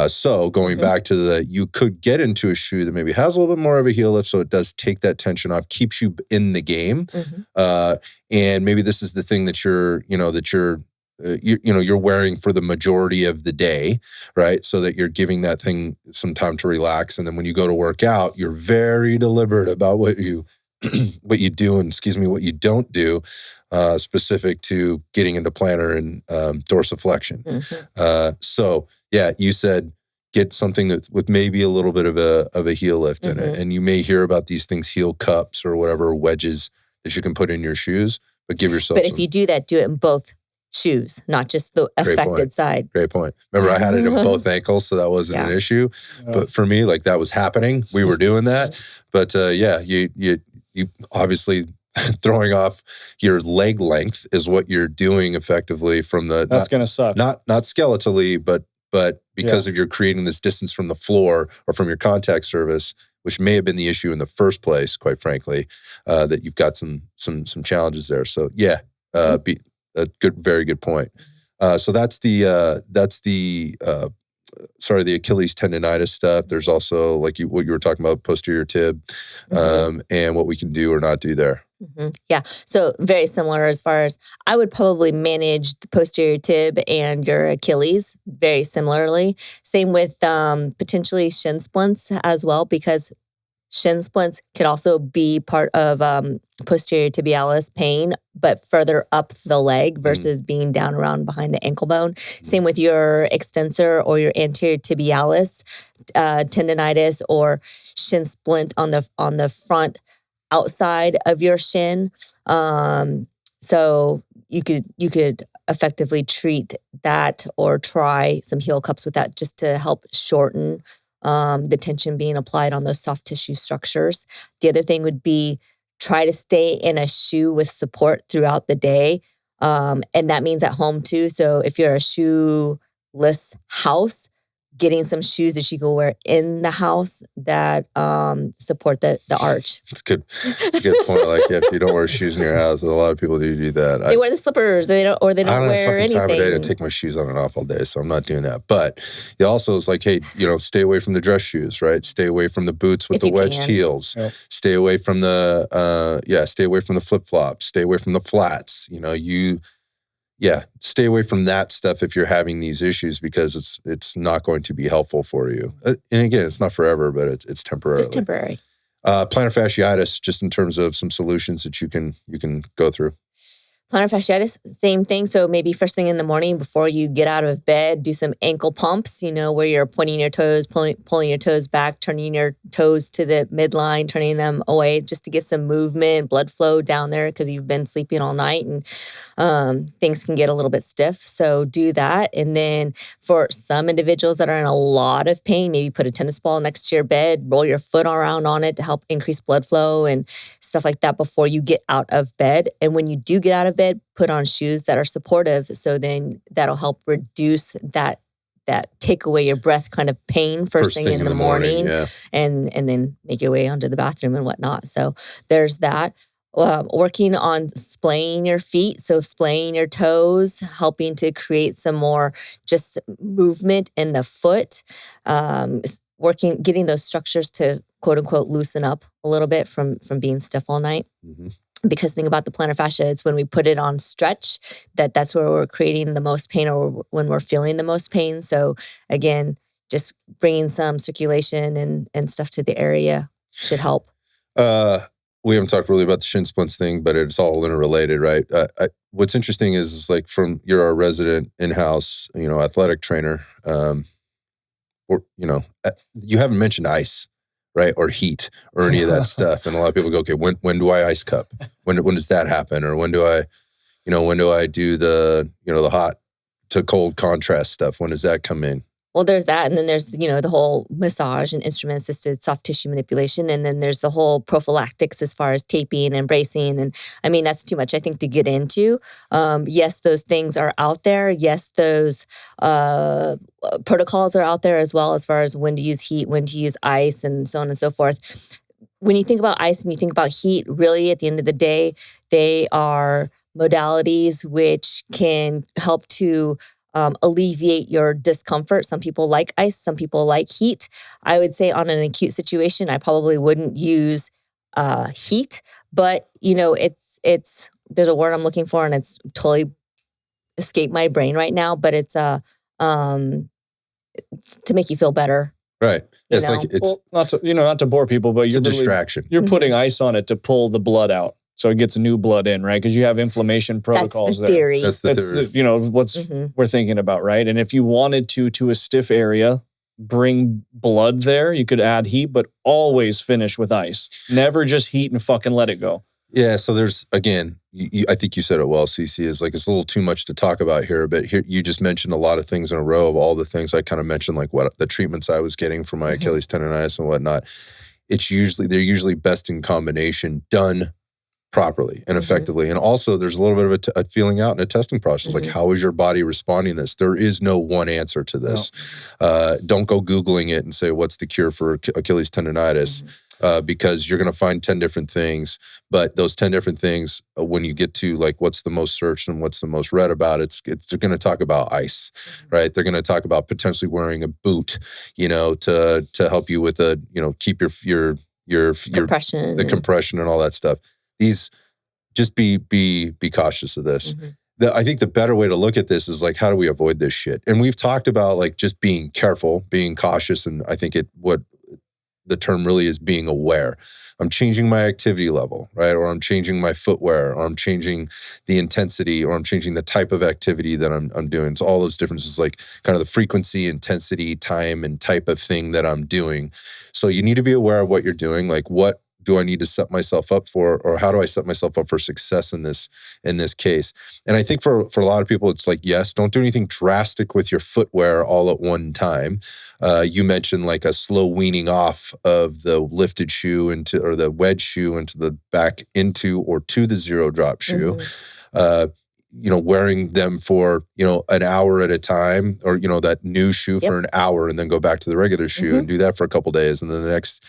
So going back to you could get into a shoe that maybe has a little bit more of a heel lift, so it does take that tension off, keeps you in the game. And maybe this is the thing that you're wearing for the majority of the day, right? So that you're giving that thing some time to relax. And then when you go to work out, you're very deliberate about what you do and what you don't do, specific to getting into plantar and dorsiflexion. So yeah, you said get something that with maybe a little bit of a heel lift in it, and you may hear about these things, heel cups or whatever, wedges that you can put in your shoes, but give yourself. But if you do that, do it in both shoes, not just the affected side. Great point. Remember, I had it in both ankles, so that wasn't an issue. But for me, like that was happening. We were doing that. But you obviously throwing off your leg length is what you're doing effectively from the. That's going to suck. Not skeletally, but because of you're creating this distance from the floor or from your contact surface, which may have been the issue in the first place, quite frankly, that you've got some challenges there. So very good point. So that's the Achilles tendonitis stuff. There's also what you were talking about, posterior tib, and what we can do or not do there. Yeah. So very similar as far as I would probably manage the posterior tib and your Achilles very similarly. Same with potentially shin splints as well, because shin splints could also be part of posterior tibialis pain, but further up the leg versus being down around behind the ankle bone. Same with your extensor or your anterior tibialis tendonitis or shin splint on the front outside of your shin. So you could effectively treat that or try some heel cups with that just to help shorten the tension being applied on those soft tissue structures. The other thing would be try to stay in a shoe with support throughout the day. And that means at home too. So if you're a shoeless house, getting some shoes that you can wear in the house that support the arch. It's good. It's a good point. Like if you don't wear shoes in your house, a lot of people do that. They wear the slippers. They don't wear anything. I don't have fucking time of day to take my shoes on and off all day, so I'm not doing that. But it also is like, hey, stay away from the dress shoes, right? Stay away from the boots with the wedged heels. Yep. Stay away from the flip flops. Stay away from the flats. Stay away from that stuff if you're having these issues, because it's not going to be helpful for you. And again, it's not forever, but it's temporary. Just temporary. Plantar fasciitis, just in terms of some solutions that you can go through. Plantar fasciitis, same thing. So maybe first thing in the morning before you get out of bed, do some ankle pumps, where you're pointing your toes, pulling your toes back, turning your toes to the midline, turning them away just to get some movement, blood flow down there because you've been sleeping all night and things can get a little bit stiff. So do that. And then for some individuals that are in a lot of pain, maybe put a tennis ball next to your bed, roll your foot around on it to help increase blood flow and stuff like that before you get out of bed. And when you do get out of bed, put on shoes that are supportive. So then that'll help reduce that take away your breath kind of pain first thing in the morning yeah. and then make your way onto the bathroom and whatnot. So there's that. Working on splaying your feet. So splaying your toes, helping to create some more just movement in the foot. Getting those structures to quote unquote loosen up a little bit from being stiff all night. Mm-hmm. Because think about the plantar fascia, it's when we put it on stretch that's where we're creating the most pain or when we're feeling the most pain. So again, just bringing some circulation and stuff to the area should help. We haven't talked really about the shin splints thing, but it's all interrelated, right? What's interesting is like you're our resident in-house, athletic trainer, or you haven't mentioned ice, right? Or heat or any of that stuff. And a lot of people go, okay, when do I ice cup? When does that happen? Or when do I do the hot to cold contrast stuff? When does that come in? Well, there's that. And then there's, the whole massage and instrument-assisted soft tissue manipulation. And then there's the whole prophylactics as far as taping and bracing. And I mean, that's too much, I think, to get into. Yes, those things are out there. Yes, those protocols are out there as well as far as when to use heat, when to use ice, and so on and so forth. When you think about ice and you think about heat, really, at the end of the day, they are modalities which can help to alleviate your discomfort. Some people like ice, some people like heat. I would say on an acute situation, I probably wouldn't use heat, but it's there's a word I'm looking for and it's totally escaped my brain right now, but it's to make you feel better. Right. It's like not to bore people, but it's a distraction. You're putting ice on it to pull the blood out. So it gets new blood in, right? Because you have inflammation protocols there. That's the theory. What's we're thinking about, right? And if you wanted to a stiff area, bring blood there, you could add heat, but always finish with ice. Never just heat and fucking let it go. Yeah, so there's, again, I think you said it well, Cece, is like it's a little too much to talk about here, but here you just mentioned a lot of things in a row of all the things I kind of mentioned, like what the treatments I was getting for my Achilles tendonitis and whatnot. They're usually best in combination, done properly and effectively. And also there's a little bit of a feeling out and a testing process. Like, how is your body responding to this? There is no one answer to this. No. Don't go Googling it and say, what's the cure for Achilles tendonitis? Because you're going to find 10 different things, but those 10 different things, when you get to like, what's the most searched and what's the most read about, they're going to talk about ice, right? They're going to talk about potentially wearing a boot, to help you with keep your compression, the compression and all that stuff. These, just be cautious of this. I think the better way to look at this is like, how do we avoid this shit? And we've talked about like just being careful, being cautious. And I think what the term really is being aware. I'm changing my activity level, right? Or I'm changing my footwear, or I'm changing the intensity, or I'm changing the type of activity that I'm doing. So all those differences, like kind of the frequency, intensity, time, and type of thing that I'm doing. So you need to be aware of what you're doing. Like, what do I need to set myself up for, or how do I set myself up for success in this case? And I think for a lot of people, it's like, yes, don't do anything drastic with your footwear all at one time. You mentioned like a slow weaning off of the lifted shoe or the wedge shoe into the back into or to the zero drop shoe. Wearing them for, an hour at a time, or, that new shoe for an hour, and then go back to the regular shoe and do that for a couple days. And then the next,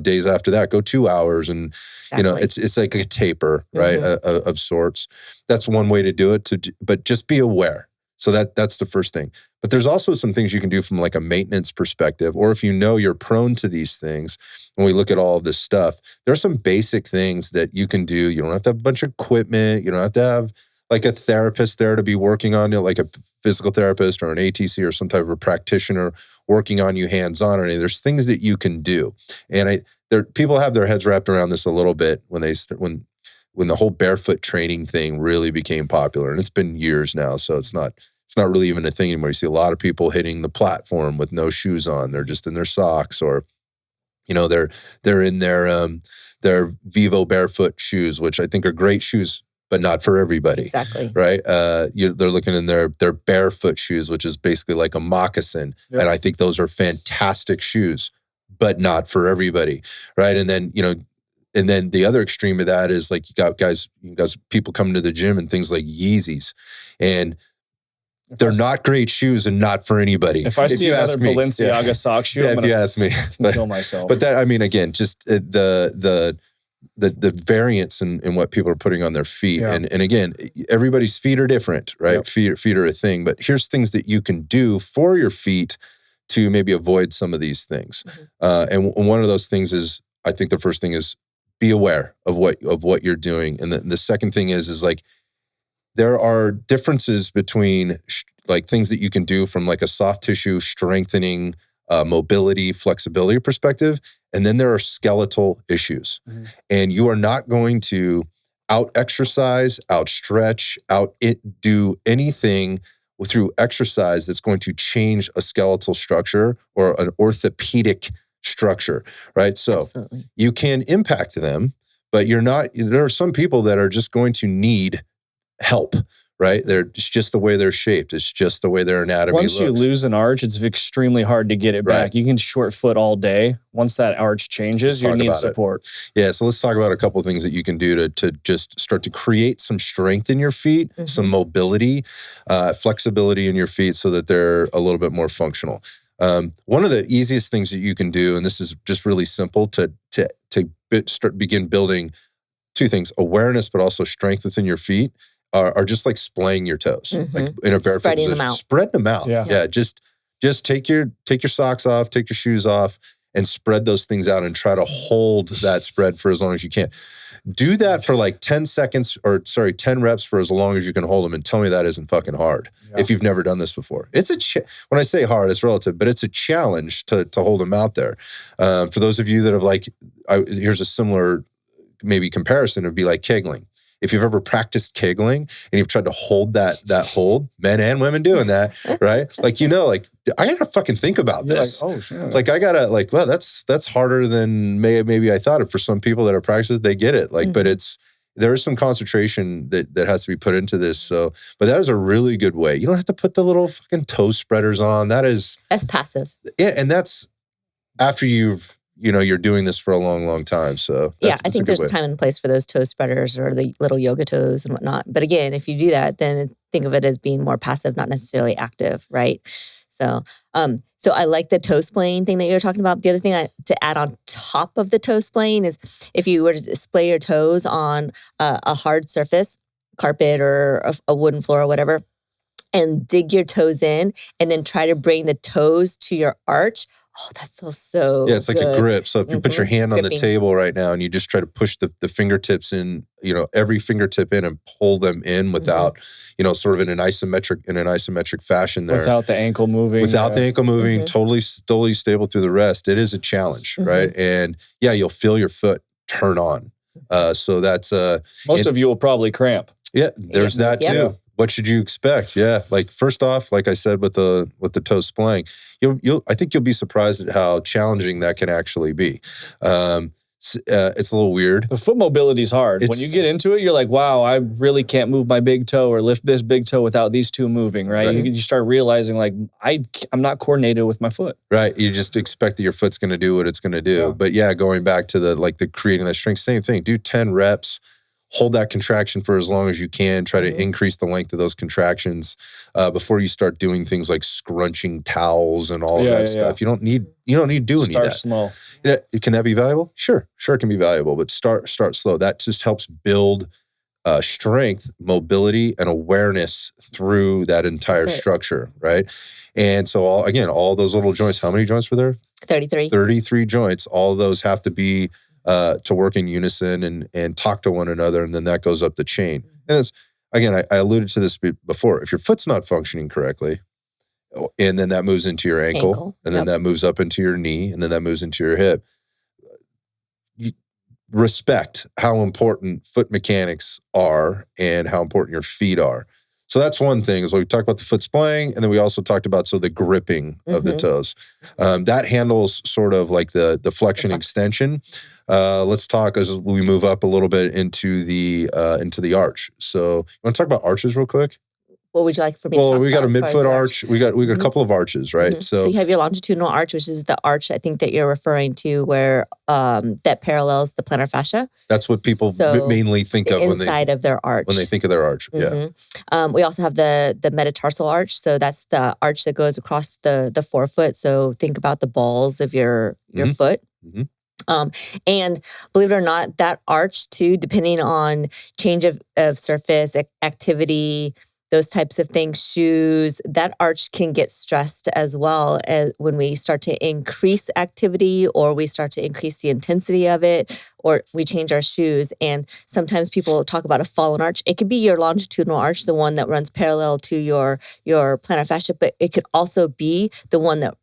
days after that, go 2 hours. And, it's like a taper, right? Of sorts. That's one way to do it, but just be aware. So that's the first thing. But there's also some things you can do from like a maintenance perspective, or if you're prone to these things, when we look at all of this stuff, there are some basic things that you can do. You don't have to have a bunch of equipment. You don't have to have like a therapist there to be working on you, like a physical therapist or an ATC or some type of a practitioner working on you hands-on or anything. There's things that you can do. And people have their heads wrapped around this a little bit when the whole barefoot training thing really became popular, and it's been years now, so it's not really even a thing anymore. You see a lot of people hitting the platform with no shoes on. They're just in their socks, or they're in their Vivo barefoot shoes, which I think are great shoes, but not for everybody. Exactly. Right? They're looking in their barefoot shoes, which is basically like a moccasin, and I think those are fantastic shoes, but not for everybody. Right? And then the other extreme of that is like you got people coming to the gym and things like Yeezys, and they're not great shoes and not for anybody. If I see another Balenciaga sock shoe, I'm if you ask me, kill myself. But that, I mean, again, just the variance in what people are putting on their feet, and again, everybody's feet are different, right? Feet are a thing, but here's things that you can do for your feet to maybe avoid some of these things. And one of those things is, I think the first thing is be aware of what you're doing, and the second thing is like, there are differences between like things that you can do from like a soft tissue strengthening, mobility, flexibility perspective. And then there are skeletal issues. And you are not going to out-exercise, out-stretch, do anything through exercise that's going to change a skeletal structure or an orthopedic structure, right? So Absolutely. You can impact them, but there are some people that are just going to need help, right? It's just the way they're shaped. It's just the way their anatomy looks. Once you lose an arch, it's extremely hard to get it back. You can short foot all day. Once that arch changes, you need support. Yeah, so let's talk about a couple of things that you can do to just start to create some strength in your feet, some mobility, flexibility in your feet so that they're a little bit more functional. One of the easiest things that you can do, and this is just really simple, to begin building two things: awareness, but also strength within your feet, are just like splaying your toes, like in a barefoot position, spreading them out. Yeah. Just take your socks off, take your shoes off, and spread those things out, and try to hold that spread for as long as you can. Do that for like 10 reps for as long as you can hold them, and tell me that isn't fucking hard. If you've never done this before. When I say hard, it's relative, but it's a challenge to hold them out there. For those of you that have here's a similar maybe comparison. It would be like kegling. If you've ever practiced kegling and you've tried to hold that hold, men and women doing that, right? Like, I gotta fucking think about this. Like, oh, sure. Like, I gotta well, that's harder than maybe I thought. For some people that are practiced, they get it. Like, but there is some concentration that has to be put into this. So, but that is a really good way. You don't have to put the little fucking toe spreaders on. That's passive. Yeah, and that's after you're doing this for a long, long time. So I think there's a time and place for those toe spreaders or the little yoga toes and whatnot. But again, if you do that, then think of it as being more passive, not necessarily active, right? So I like the toe splaying thing that you were talking about. The other thing to add on top of the toe splaying is if you were to splay your toes on a hard surface, carpet or a wooden floor or whatever, and dig your toes in and then try to bring the toes to your arch. Oh, that feels so it's like a grip. So if you put your hand on the table right now and you just try to push the fingertips in, every fingertip in and pull them in without, sort of in an isometric fashion there. Without the ankle moving. Totally stable through the rest. It is a challenge, right? And you'll feel your foot turn on. So that's... Most of you will probably cramp. Yeah, there's that too. Yeah. What should you expect? Yeah, like first off, like I said with the toe splaying, I think you'll be surprised at how challenging that can actually be. It's a little weird. The foot mobility is hard. When you get into it, you're like, wow, I really can't move my big toe or lift this big toe without these two moving, right? You start realizing like I'm not coordinated with my foot. Right. You just expect that your foot's going to do what it's going to do. Yeah. But going back to the creating that strength, same thing. Do 10 reps. Hold that contraction for as long as you can. Try to increase the length of those contractions before you start doing things like scrunching towels and all of that stuff. You don't need to do any of that. Start small. Yeah, can that be valuable? Sure, it can be valuable, but start slow. That just helps build strength, mobility, and awareness through that entire structure, right? And so all those little joints. How many joints were there? 33. 33 joints. All of those have to be to work in unison and talk to one another, and then that goes up the chain. And I alluded to this before. If your foot's not functioning correctly, and then that moves into your ankle. And then that moves up into your knee, and then that moves into your hip. respect how important foot mechanics are and how important your feet are. So that's one thing, is we talked about the foot splaying, and then we also talked about the gripping of the toes. That handles sort of like the flexion extension. Let's talk as we move up a little bit into the arch. So you want to talk about arches real quick? What would you like for me to talk about? Well, we got a midfoot arch. We got a couple of arches, right? So you have your longitudinal arch, which is the arch I think that you're referring to, where that parallels the plantar fascia. That's what people mainly think of when inside of their arch. When they think of their arch, yeah. We also have the metatarsal arch. So that's the arch that goes across the forefoot. So think about the balls of your foot. And believe it or not, that arch too, depending on change of surface, activity, those types of things, shoes, that arch can get stressed as well as when we start to increase activity or we start to increase the intensity of it, or we change our shoes. And sometimes people talk about a fallen arch. It could be your longitudinal arch, the one that runs parallel to your plantar fascia, but it could also be the one that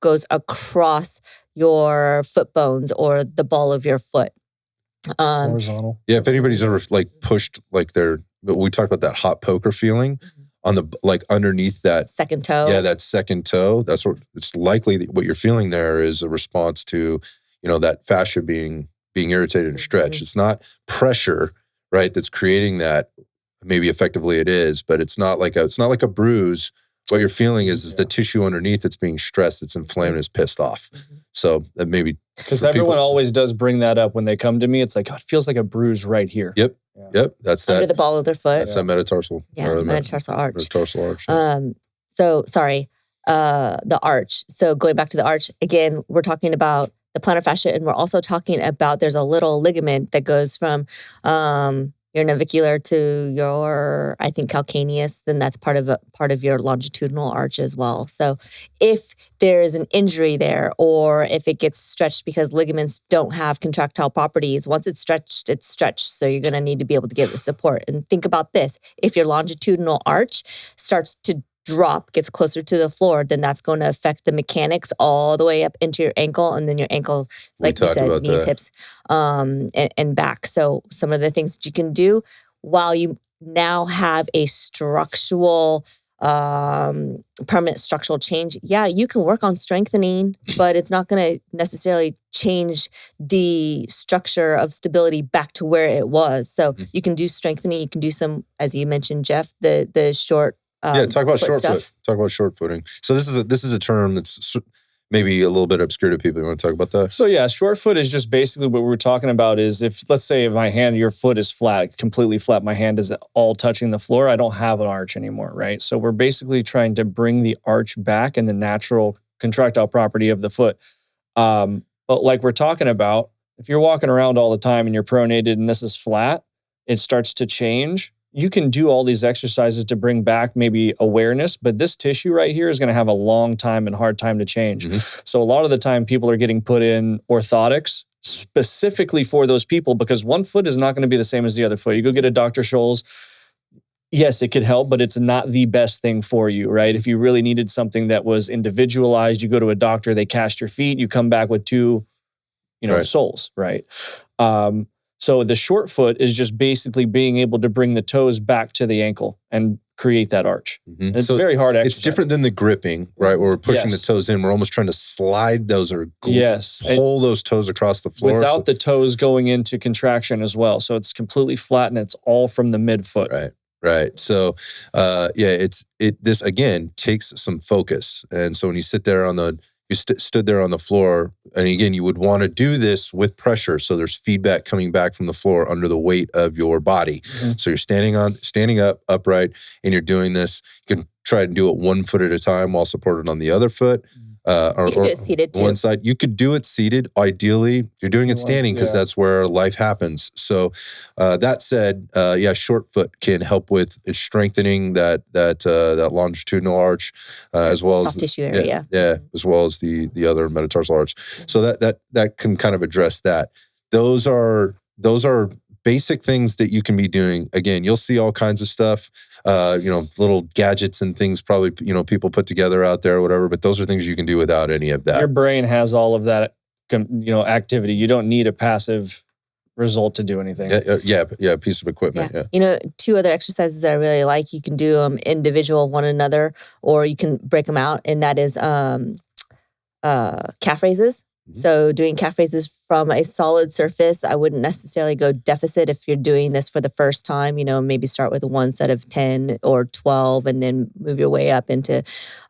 goes across your foot bones or the ball of your foot. Horizontal. Yeah, if anybody's ever pushed but we talked about that hot poker feeling on the underneath that second toe. Yeah, that second toe. That's what it's likely what you're feeling there is a response to, that fascia being irritated and stretched. It's not pressure, right, that's creating that. Maybe effectively it is, but it's not like a bruise. What you're feeling is the tissue underneath that's being stressed, that's inflamed, is pissed off. So that maybe because everyone always does bring that up when they come to me. It's like, it feels like a bruise right here. Yep. Yep. That's under the ball of their foot. That's that metatarsal. Yeah, metatarsal arch. Metatarsal arch. So sorry, the arch. So going back to the arch again, we're talking about the plantar fascia, and we're also talking about there's a little ligament that goes from your navicular to your, I think, calcaneus, then that's part of your longitudinal arch as well. So if there's an injury there, or if it gets stretched because ligaments don't have contractile properties, once it's stretched, it's stretched. So you're going to need to be able to give it support. And think about this. If your longitudinal arch starts to drop, gets closer to the floor, then that's going to affect the mechanics all the way up into your ankle, and then your ankle, like we said, knees, hips, and back. So some of the things that you can do while you now have a structural, permanent structural change, you can work on strengthening, but it's not going to necessarily change the structure of stability back to where it was. So you can do strengthening. You can do some, as you mentioned, Jeff, the short. Talk about short foot. Talk about short footing. So this is a term that's maybe a little bit obscure to people. You want to talk about that? So yeah, short foot is just basically what we're talking about is if, let's say your foot is flat, completely flat, my hand is all touching the floor, I don't have an arch anymore, right? So we're basically trying to bring the arch back and the natural contractile property of the foot. But like we're talking about, if you're walking around all the time and you're pronated and this is flat, it starts to change. You can do all these exercises to bring back maybe awareness, but this tissue right here is going to have a long time and hard time to change. So a lot of the time people are getting put in orthotics specifically for those people because one foot is not going to be the same as the other foot. You go get a Dr. Scholl's, yes, it could help, but it's not the best thing for you, right? If you really needed something that was individualized, you go to a doctor, they cast your feet, you come back with two, soles, right? So the short foot is just basically being able to bring the toes back to the ankle and create that arch. It's a very hard exercise. It's different than the gripping, right? Where we're pushing the toes in. We're almost trying to slide those or pull those toes across the floor. Without the toes going into contraction as well. So it's completely flat and it's all from the midfoot. Right. So, this again takes some focus. And so when you sit there stood there on the floor, and again, you would want to do this with pressure, so there's feedback coming back from the floor under the weight of your body. So you're standing up upright, and you're doing this. You can try and do it 1 foot at a time while supported on the other foot. Or do it seated too. One side. You could do it seated. Ideally, you're doing it standing because that's where life happens. So that said, short foot can help with strengthening that longitudinal arch as well as soft tissue area. As well as the other metatarsal arch. So that can kind of address that. Those are basic things that you can be doing. Again, you'll see all kinds of stuff, little gadgets and things probably, people put together out there or whatever, but those are things you can do without any of that. Your brain has all of that, activity. You don't need a passive result to do anything. Yeah, piece of equipment. Yeah. You know, 2 other exercises that I really like. You can do them individual, one another, or you can break them out, and that is calf raises. So doing calf raises from a solid surface, I wouldn't necessarily go deficit if you're doing this for the first time. You know, maybe start with one set of 10 or 12 and then move your way up into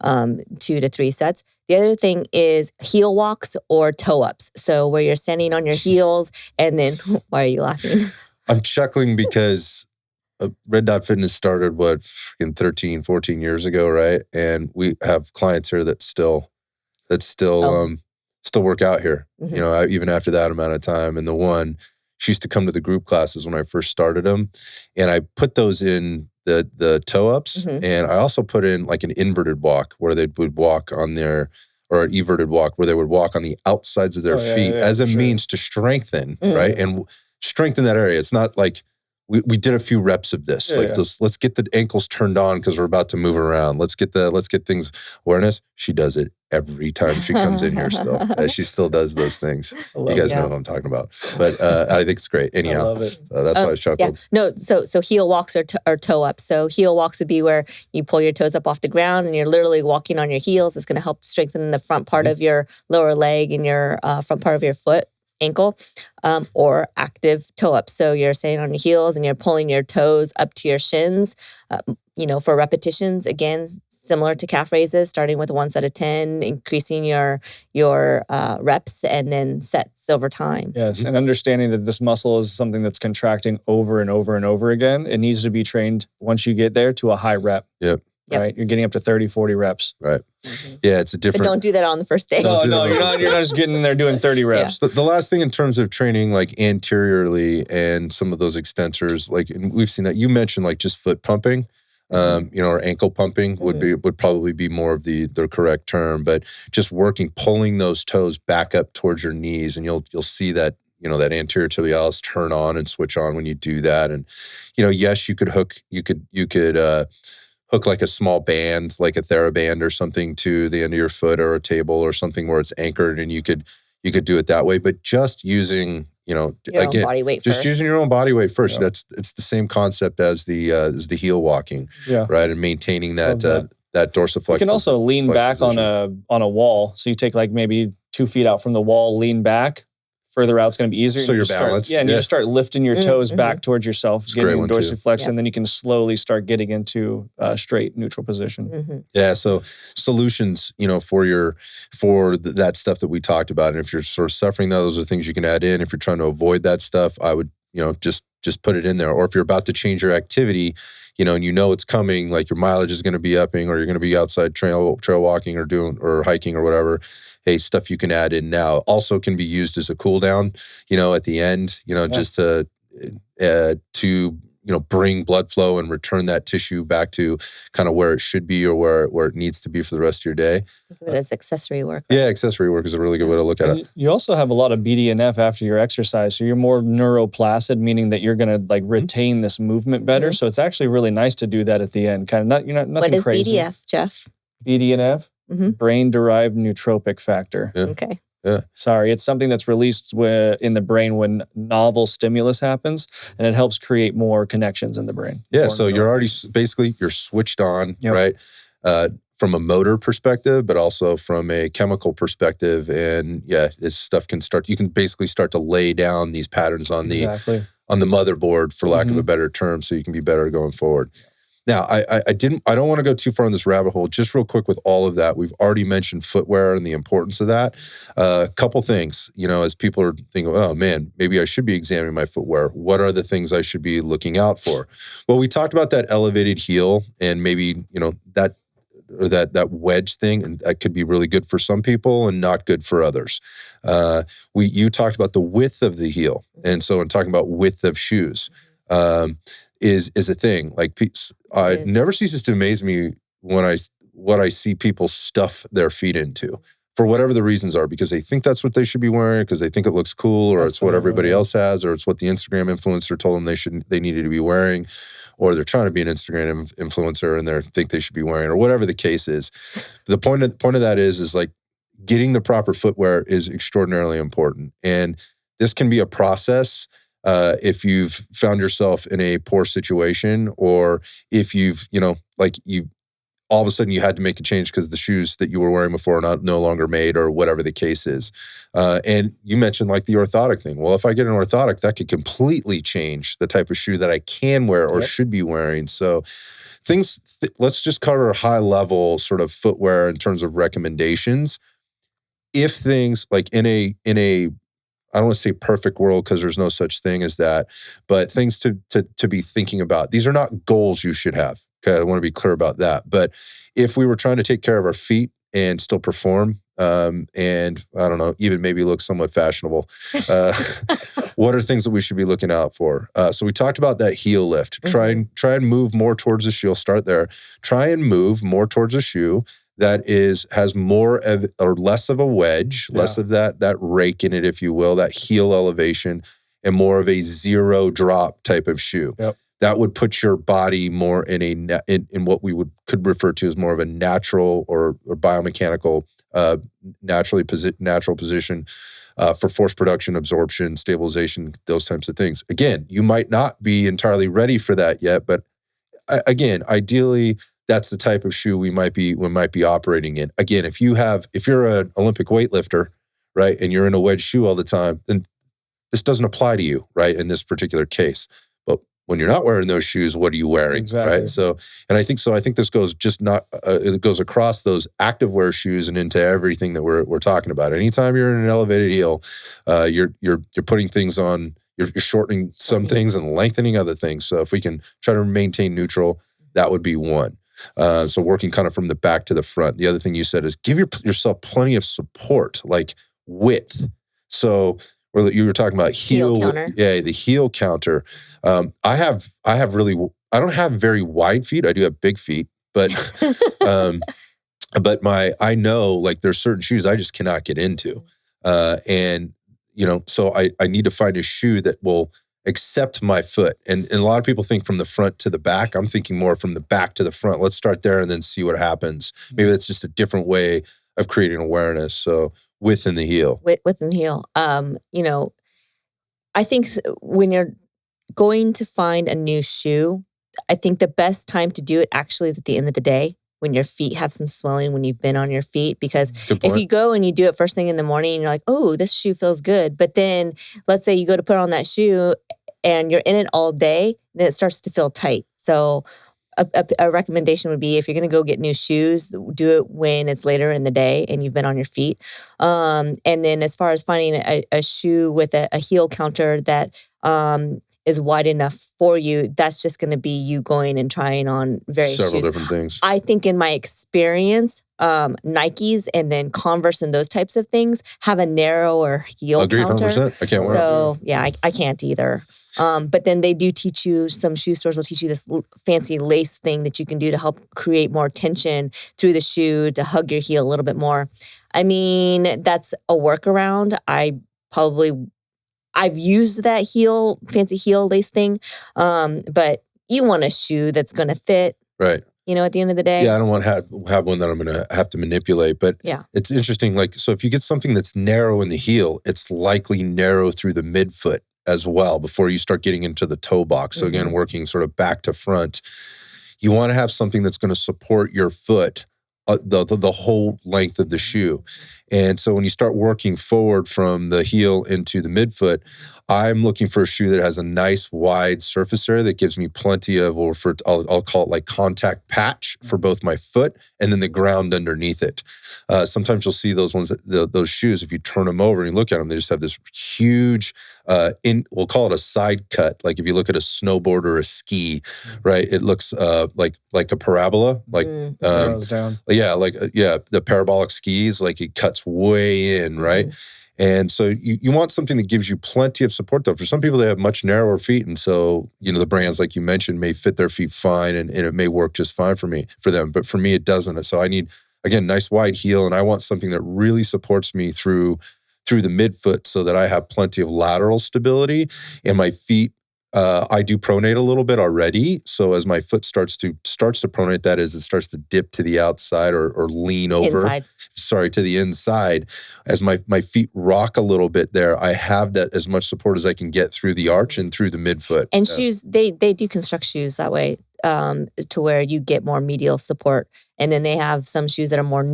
2 to 3 sets. The other thing is heel walks or toe ups. So where you're standing on your heels and then, why are you laughing? I'm chuckling because Red Dot Fitness started, 13, 14 years ago, right? And we have clients here that still work out here, you know, even after that amount of time. And the one, she used to come to the group classes when I first started them. And I put those in the toe ups. And I also put in like an inverted walk where they would walk on their, or an everted walk where they would walk on the outsides of their feet as a means to strengthen, right? And strengthen that area. It's not like, we did a few reps of this. Let's get the ankles turned on because we're about to move around. Let's get things awareness. She does it every time she comes in here still. She still does those things. You guys know what I'm talking about. But I think it's great. Anyhow, I love it. That's why I chuckled. No, so heel walks or toe ups. So heel walks would be where you pull your toes up off the ground and you're literally walking on your heels. It's going to help strengthen the front part of your lower leg and your front part of your foot. Ankle, or active toe up. So you're standing on your heels and you're pulling your toes up to your shins, you know, for repetitions. Again, similar to calf raises, starting with 1 set of 10, increasing your reps and then sets over time. Yes, and understanding that this muscle is something that's contracting over and over and over again. It needs to be trained once you get there to a high rep. Right? You're getting up to 30, 40 reps. Right. Yeah, it's a different... But don't do that on the first day. No, you're not just getting in there doing 30 reps. The last thing in terms of training, like anteriorly and some of those extensors, like, and we've seen that, you mentioned like just foot pumping, you know, or ankle pumping would probably be more of the correct term, but just pulling those toes back up towards your knees, and you'll see that, you know, that anterior tibialis turn on and switch on when you do that. And, you know, yes, you could hook like a small band, like a TheraBand or something to the end of your foot, or a table or something where it's anchored, and you could do it that way. But just using, you know, your own body weight just first. Using your own body weight first. Yeah. It's the same concept as the heel walking, right? And maintaining that dorsiflexion. You can also lean back position on a wall. So you take like maybe 2 feet out from the wall, lean back. Further out, it's going to be easier. So you're balanced. You just start lifting your toes back towards yourself, getting dorsiflexion, and then you can slowly start getting into straight neutral position. Yeah. So solutions, you know, for that stuff that we talked about, and if you're sort of suffering those are things you can add in. If you're trying to avoid that stuff, I would, you know, just put it in there. Or if you're about to change your activity, you know, and you know it's coming, like your mileage is going to be upping, or you're going to be outside trail walking or hiking or whatever. Hey, stuff you can add in now also can be used as a cool down, you know, at the end, you know, just to you know, bring blood flow and return that tissue back to kind of where it should be, or where it needs to be for the rest of your day. Think of it as accessory work. Yeah, accessory work is a really good way to look at it. You also have a lot of BDNF after your exercise, so you're more neuroplacid, meaning that you're going to like retain this movement better. So it's actually really nice to do that at the end. Kind of nothing What is crazy. BDF, Jeff? BDNF, brain-derived nootropic factor. Yeah. Okay. Yeah. Sorry, it's something that's released in the brain when novel stimulus happens, and it helps create more connections in the brain. Yeah, so you're already you're switched on, right? From a motor perspective, but also from a chemical perspective. And this stuff you can basically start to lay down these patterns on the motherboard, for lack of a better term, so you can be better going forward. Now, I don't want to go too far in this rabbit hole. Just real quick with all of that, we've already mentioned footwear and the importance of that. A couple things, you know, as people are thinking, oh man, maybe I should be examining my footwear. What are the things I should be looking out for? Well, we talked about that elevated heel, and maybe, you know, that wedge thing, and that could be really good for some people and not good for others. You talked about the width of the heel, and so in talking about width of shoes, is a thing. Like, it never ceases to amaze me what I see people stuff their feet into, for whatever the reasons are, because they think that's what they should be wearing, because they think it looks cool, or it's what everybody else has, or it's what the Instagram influencer told them they needed to be wearing, or they're trying to be an Instagram influencer and they think they should be wearing, or whatever the case is. The point of that is like, getting the proper footwear is extraordinarily important, and this can be a process. if you've found yourself in a poor situation, or if you've, all of a sudden you had to make a change because the shoes that you were wearing before are no longer made, or whatever the case is. And you mentioned like the orthotic thing. Well, if I get an orthotic, that could completely change the type of shoe that I can wear or should be wearing. So let's just cover a high level sort of footwear in terms of recommendations. If things like in a I don't want to say perfect world because there's no such thing as that, but things to be thinking about. These are not goals you should have. Okay, I want to be clear about that. But if we were trying to take care of our feet and still perform, and I don't know, even maybe look somewhat fashionable, what are things that we should be looking out for? So we talked about that heel lift. Mm-hmm. Try and move more towards the shoe. I'll start there. Try and move more towards a shoe that has more of, or less of a wedge, less of that rake in it, if you will, that heel elevation, and more of a zero drop type of shoe. Yep. That would put your body more in what we could refer to as more of a natural or biomechanical, natural position for force production, absorption, stabilization, those types of things. Again, you might not be entirely ready for that yet, but again, ideally, that's the type of shoe we might be operating in. Again, if you're an Olympic weightlifter, right, and you're in a wedge shoe all the time, then this doesn't apply to you, right, in this particular case. But when you're not wearing those shoes, what are you wearing, exactly. Right? So, and I think this goes it goes across those active wear shoes and into everything that we're talking about. Anytime you're in an elevated heel, you're putting things on, you're shortening some things and lengthening other things. So if we can try to maintain neutral, that would be one. So working kind of from the back to the front. The other thing you said is give yourself plenty of support, like width. So you were talking about heel counter. Yeah, the heel counter. I don't have very wide feet. I do have big feet, but I know like there's certain shoes I just cannot get into, and so I need to find a shoe that will accept my foot. And a lot of people think from the front to the back. I'm thinking more from the back to the front. Let's start there and then see what happens. Maybe that's just a different way of creating awareness. So within the heel. Within the heel. I think when you're going to find a new shoe, I think the best time to do it actually is at the end of the day, when your feet have some swelling, when you've been on your feet. Because if you go and you do it first thing in the morning and you're like, oh, this shoe feels good. But then let's say you go to put on that shoe and you're in it all day, then it starts to feel tight. So a recommendation would be if you're going to go get new shoes, do it when it's later in the day and you've been on your feet. And then as far as finding a shoe with a heel counter that is wide enough for you, that's just going to be you going and trying on various several shoes. Different things. I think in my experience, Nikes and then Converse and those types of things have a narrower heel counter. 100%. I can't wear So yeah, I can't either. But then they do teach you, some shoe stores will teach you this fancy lace thing that you can do to help create more tension through the shoe to hug your heel a little bit more. I mean, that's a workaround. I've used that fancy heel lace thing. But you want a shoe that's going to fit. Right. At the end of the day. Yeah, I don't want to have one that I'm going to have to manipulate. But it's interesting. Like, so if you get something that's narrow in the heel, it's likely narrow through the midfoot as well before you start getting into the toe box. So again, working sort of back to front, you want to have something that's going to support your foot the whole length of the shoe. And so when you start working forward from the heel into the midfoot, I'm looking for a shoe that has a nice wide surface area that gives me plenty of, I'll call it like contact patch for both my foot and then the ground underneath it. Sometimes you'll see those ones, those shoes, if you turn them over and you look at them, they just have this huge, we'll call it a side cut. Like if you look at a snowboard or a ski, right? It looks like a parabola, like goes down. The parabolic skis, like it cuts way in, right? And so you want something that gives you plenty of support, though. For some people, they have much narrower feet. And so, the brands, like you mentioned, may fit their feet fine and it may work just fine for them. But for me, it doesn't. So I need, again, nice wide heel. And I want something that really supports me through the midfoot so that I have plenty of lateral stability and my feet I do pronate a little bit already. So as my foot starts to pronate, that is, it starts to dip to the outside or lean over. Inside. Sorry, to the inside. As my feet rock a little bit there, I have that as much support as I can get through the arch and through the midfoot. And shoes, they do construct shoes that way, to where you get more medial support. And then they have some shoes that are more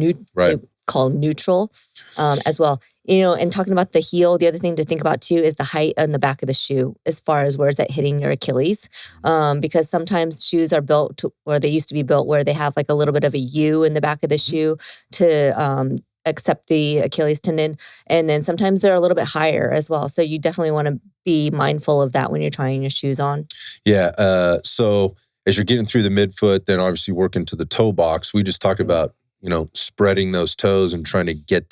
called neutral as well. And talking about the heel, the other thing to think about too is the height on the back of the shoe, as far as where is that hitting your Achilles. Because sometimes shoes are built to, or they used to be built where they have like a little bit of a U in the back of the shoe to accept the Achilles tendon. And then sometimes they're a little bit higher as well. So you definitely want to be mindful of that when you're trying your shoes on. Yeah. So as you're getting through the midfoot, then obviously working to the toe box, we just talked about, spreading those toes and trying to get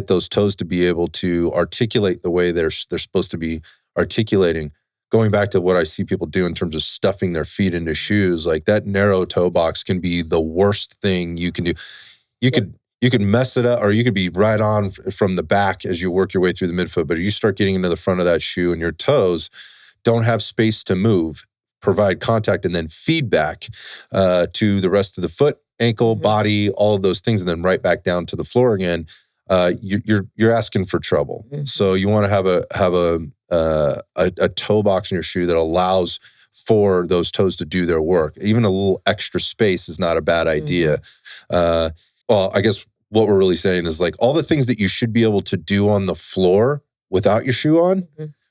those toes to be able to articulate the way they're supposed to be articulating. Going back to what I see people do in terms of stuffing their feet into shoes, like that narrow toe box can be the worst thing you can do. You could mess it up, or you could be right on from the back as you work your way through the midfoot. But if you start getting into the front of that shoe and your toes don't have space to move, provide contact, and then feedback to the rest of the foot, ankle, body, all of those things, and then right back down to the floor again, you're asking for trouble. So you want to have a toe box in your shoe that allows for those toes to do their work. Even a little extra space is not a bad idea. Well, I guess what we're really saying is like all the things that you should be able to do on the floor without your shoe on,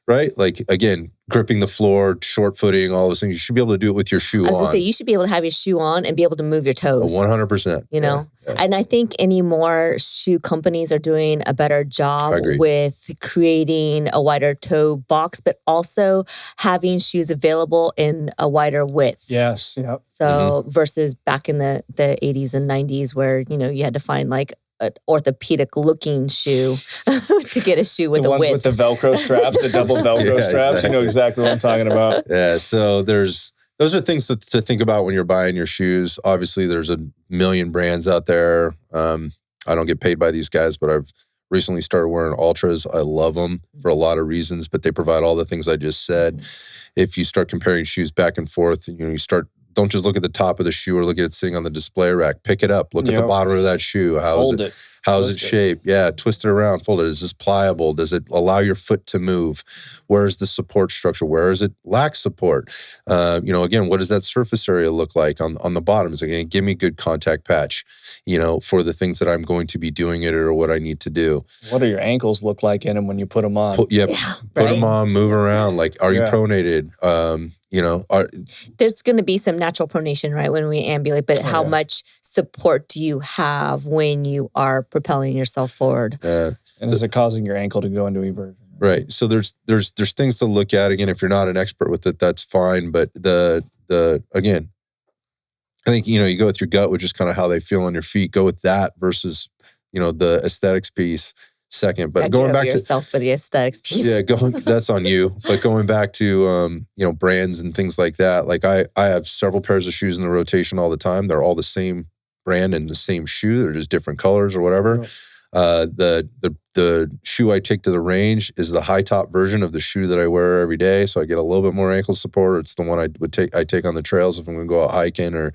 right? Like, again, gripping the floor, short footing, all those things. You should be able to do it with your shoe on. I was going to say, you should be able to have your shoe on and be able to move your toes. 100%. Yeah. And I think any more shoe companies are doing a better job with creating a wider toe box, but also having shoes available in a wider width. Yes. Yep. So versus back in the 80s and 90s where, you had to find like an orthopedic looking shoe to get a shoe with the a width. With the Velcro straps, the double Velcro straps. Exactly. You know exactly what I'm talking about. Yeah. So those are things to think about when you're buying your shoes. Obviously, there's a million brands out there. I don't get paid by these guys, but I've recently started wearing Ultras. I love them for a lot of reasons, but they provide all the things I just said. If you start comparing shoes back and forth, don't just look at the top of the shoe or look at it sitting on the display rack. Pick it up. Look at the bottom of that shoe. How is it shaped? Yeah, twist it around, fold it. Is this pliable? Does it allow your foot to move? Where is the support structure? Where is it lack support? Again, what does that surface area look like on the bottom? Is it going to give me good contact patch, for the things that I'm going to be doing it or what I need to do? What do your ankles look like in them when you put them on? Put them on, move around. Like, are you pronated? There's going to be some natural pronation, right, when we ambulate, but how much support do you have when you are propelling yourself forward? And is it causing your ankle to go into eversion? Right. So there's things to look at. Again, if you're not an expert with it, that's fine. But again, I think, you go with your gut, which is kind of how they feel on your feet. Go with that versus, the aesthetics piece second. But going back to yourself for the aesthetics piece. Yeah, that's on you. But going back to brands and things like that, like I have several pairs of shoes in the rotation all the time. They're all the same brand and the same shoe. They're just different colors or whatever. The shoe I take to the range is the high top version of the shoe that I wear every day. So I get a little bit more ankle support. It's the one I take on the trails if I'm going to go out hiking or,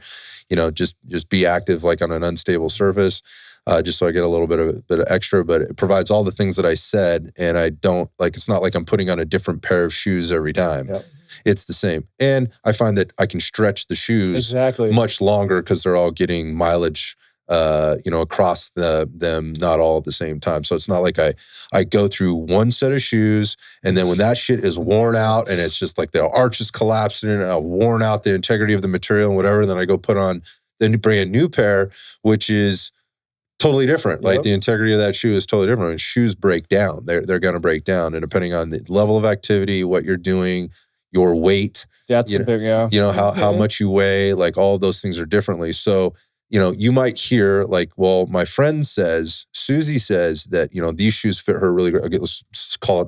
just be active like on an unstable surface. Just so I get a little bit of extra, but it provides all the things that I said, and I don't it's not like I'm putting on a different pair of shoes every time. Yep. It's the same. And I find that I can stretch the shoes much longer because they're all getting mileage, across them, not all at the same time. So it's not like I go through one set of shoes and then when that shit is worn out and it's just like the arch is collapsing and I've worn out the integrity of the material and whatever, then I go put on the brand new pair, which is totally different. Like the integrity of that shoe is totally different. When shoes break down, they're going to break down. And depending on the level of activity, what you're doing, your weight, that's how much you weigh, like all of those things are differently. So, you might hear like, well, my friend says, Susie says that, these shoes fit her really great. Let's call it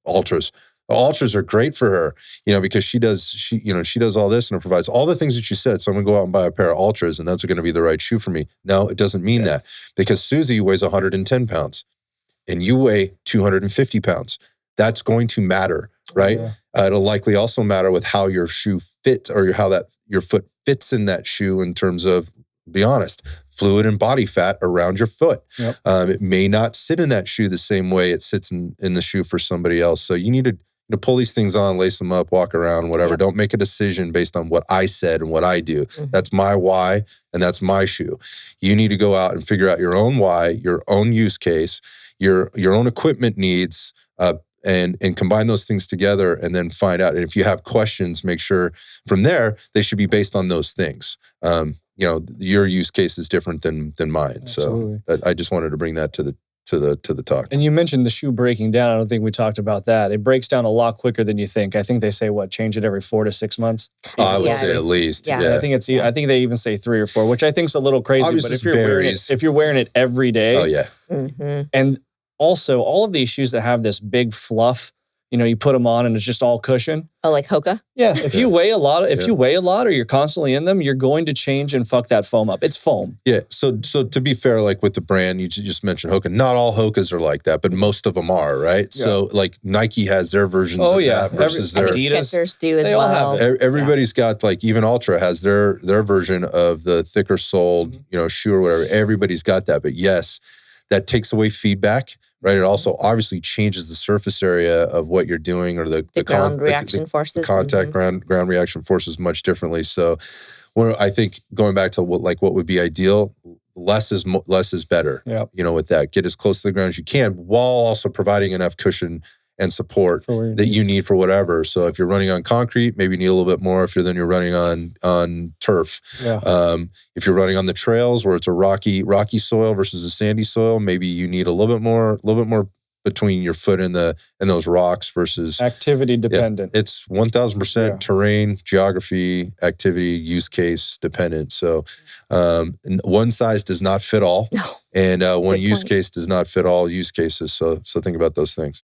Ultras. The Ultras are great for her, because she does all this and it provides all the things that you said. So I'm going to go out and buy a pair of Ultras and that's going to be the right shoe for me. No, it doesn't mean that, because Susie weighs 110 pounds and you weigh 250 pounds. That's going to matter right? Yeah. It'll likely also matter with how your shoe fits or how that your foot fits in that shoe in terms of, be honest, fluid and body fat around your foot. Yep. It may not sit in that shoe the same way it sits in the shoe for somebody else. So you need to pull these things on, lace them up, walk around, whatever. Yep. Don't make a decision based on what I said and what I do. Mm-hmm. That's my why, and that's my shoe. You need to go out and figure out your own why, your own use case, your own equipment needs, and combine those things together and then find out. And if you have questions, make sure from there, they should be based on those things. Your use case is different than mine. Absolutely. So I just wanted to bring that to the talk. And you mentioned the shoe breaking down. I don't think we talked about that. It breaks down a lot quicker than you think. I think they say change it every 4 to 6 months. I would say at least. Yeah. I think I think they even say 3 or 4, which I think is a little crazy. Obviously, but if you're wearing it every day, Oh yeah. Mm-hmm. and also all of these shoes that have this big fluff, you put them on and it's just all cushion. Oh, like Hoka? Yeah. If you weigh a lot, or you're constantly in them, you're going to change and fuck that foam up. It's foam. Yeah. So to be fair, like with the brand, you just mentioned Hoka. Not all Hokas are like that, but most of them are, right? Yeah. So like Nike has their versions of that versus I their think Adidas, Skechers do as they all well. have Everybody's got, like, even Ultra has their version of the thicker soled, shoe or whatever. Everybody's got that. But yes, that takes away feedback, right? It also obviously changes the surface area of what you're doing, or the ground reaction forces. the contact ground reaction forces much differently. So I think going back to what would be ideal, less is better. Yep. With that, get as close to the ground as you can while also providing enough cushion and support that you need for whatever. So if you're running on concrete, maybe you need a little bit more. If you're running on turf, if you're running on the trails where it's a rocky soil versus a sandy soil, maybe you need a little bit more between your foot and those rocks versus activity dependent. Yeah, it's 1,000% terrain, geography, activity, use case dependent. So one size does not fit all, and one use case does not fit all use cases. So think about those things.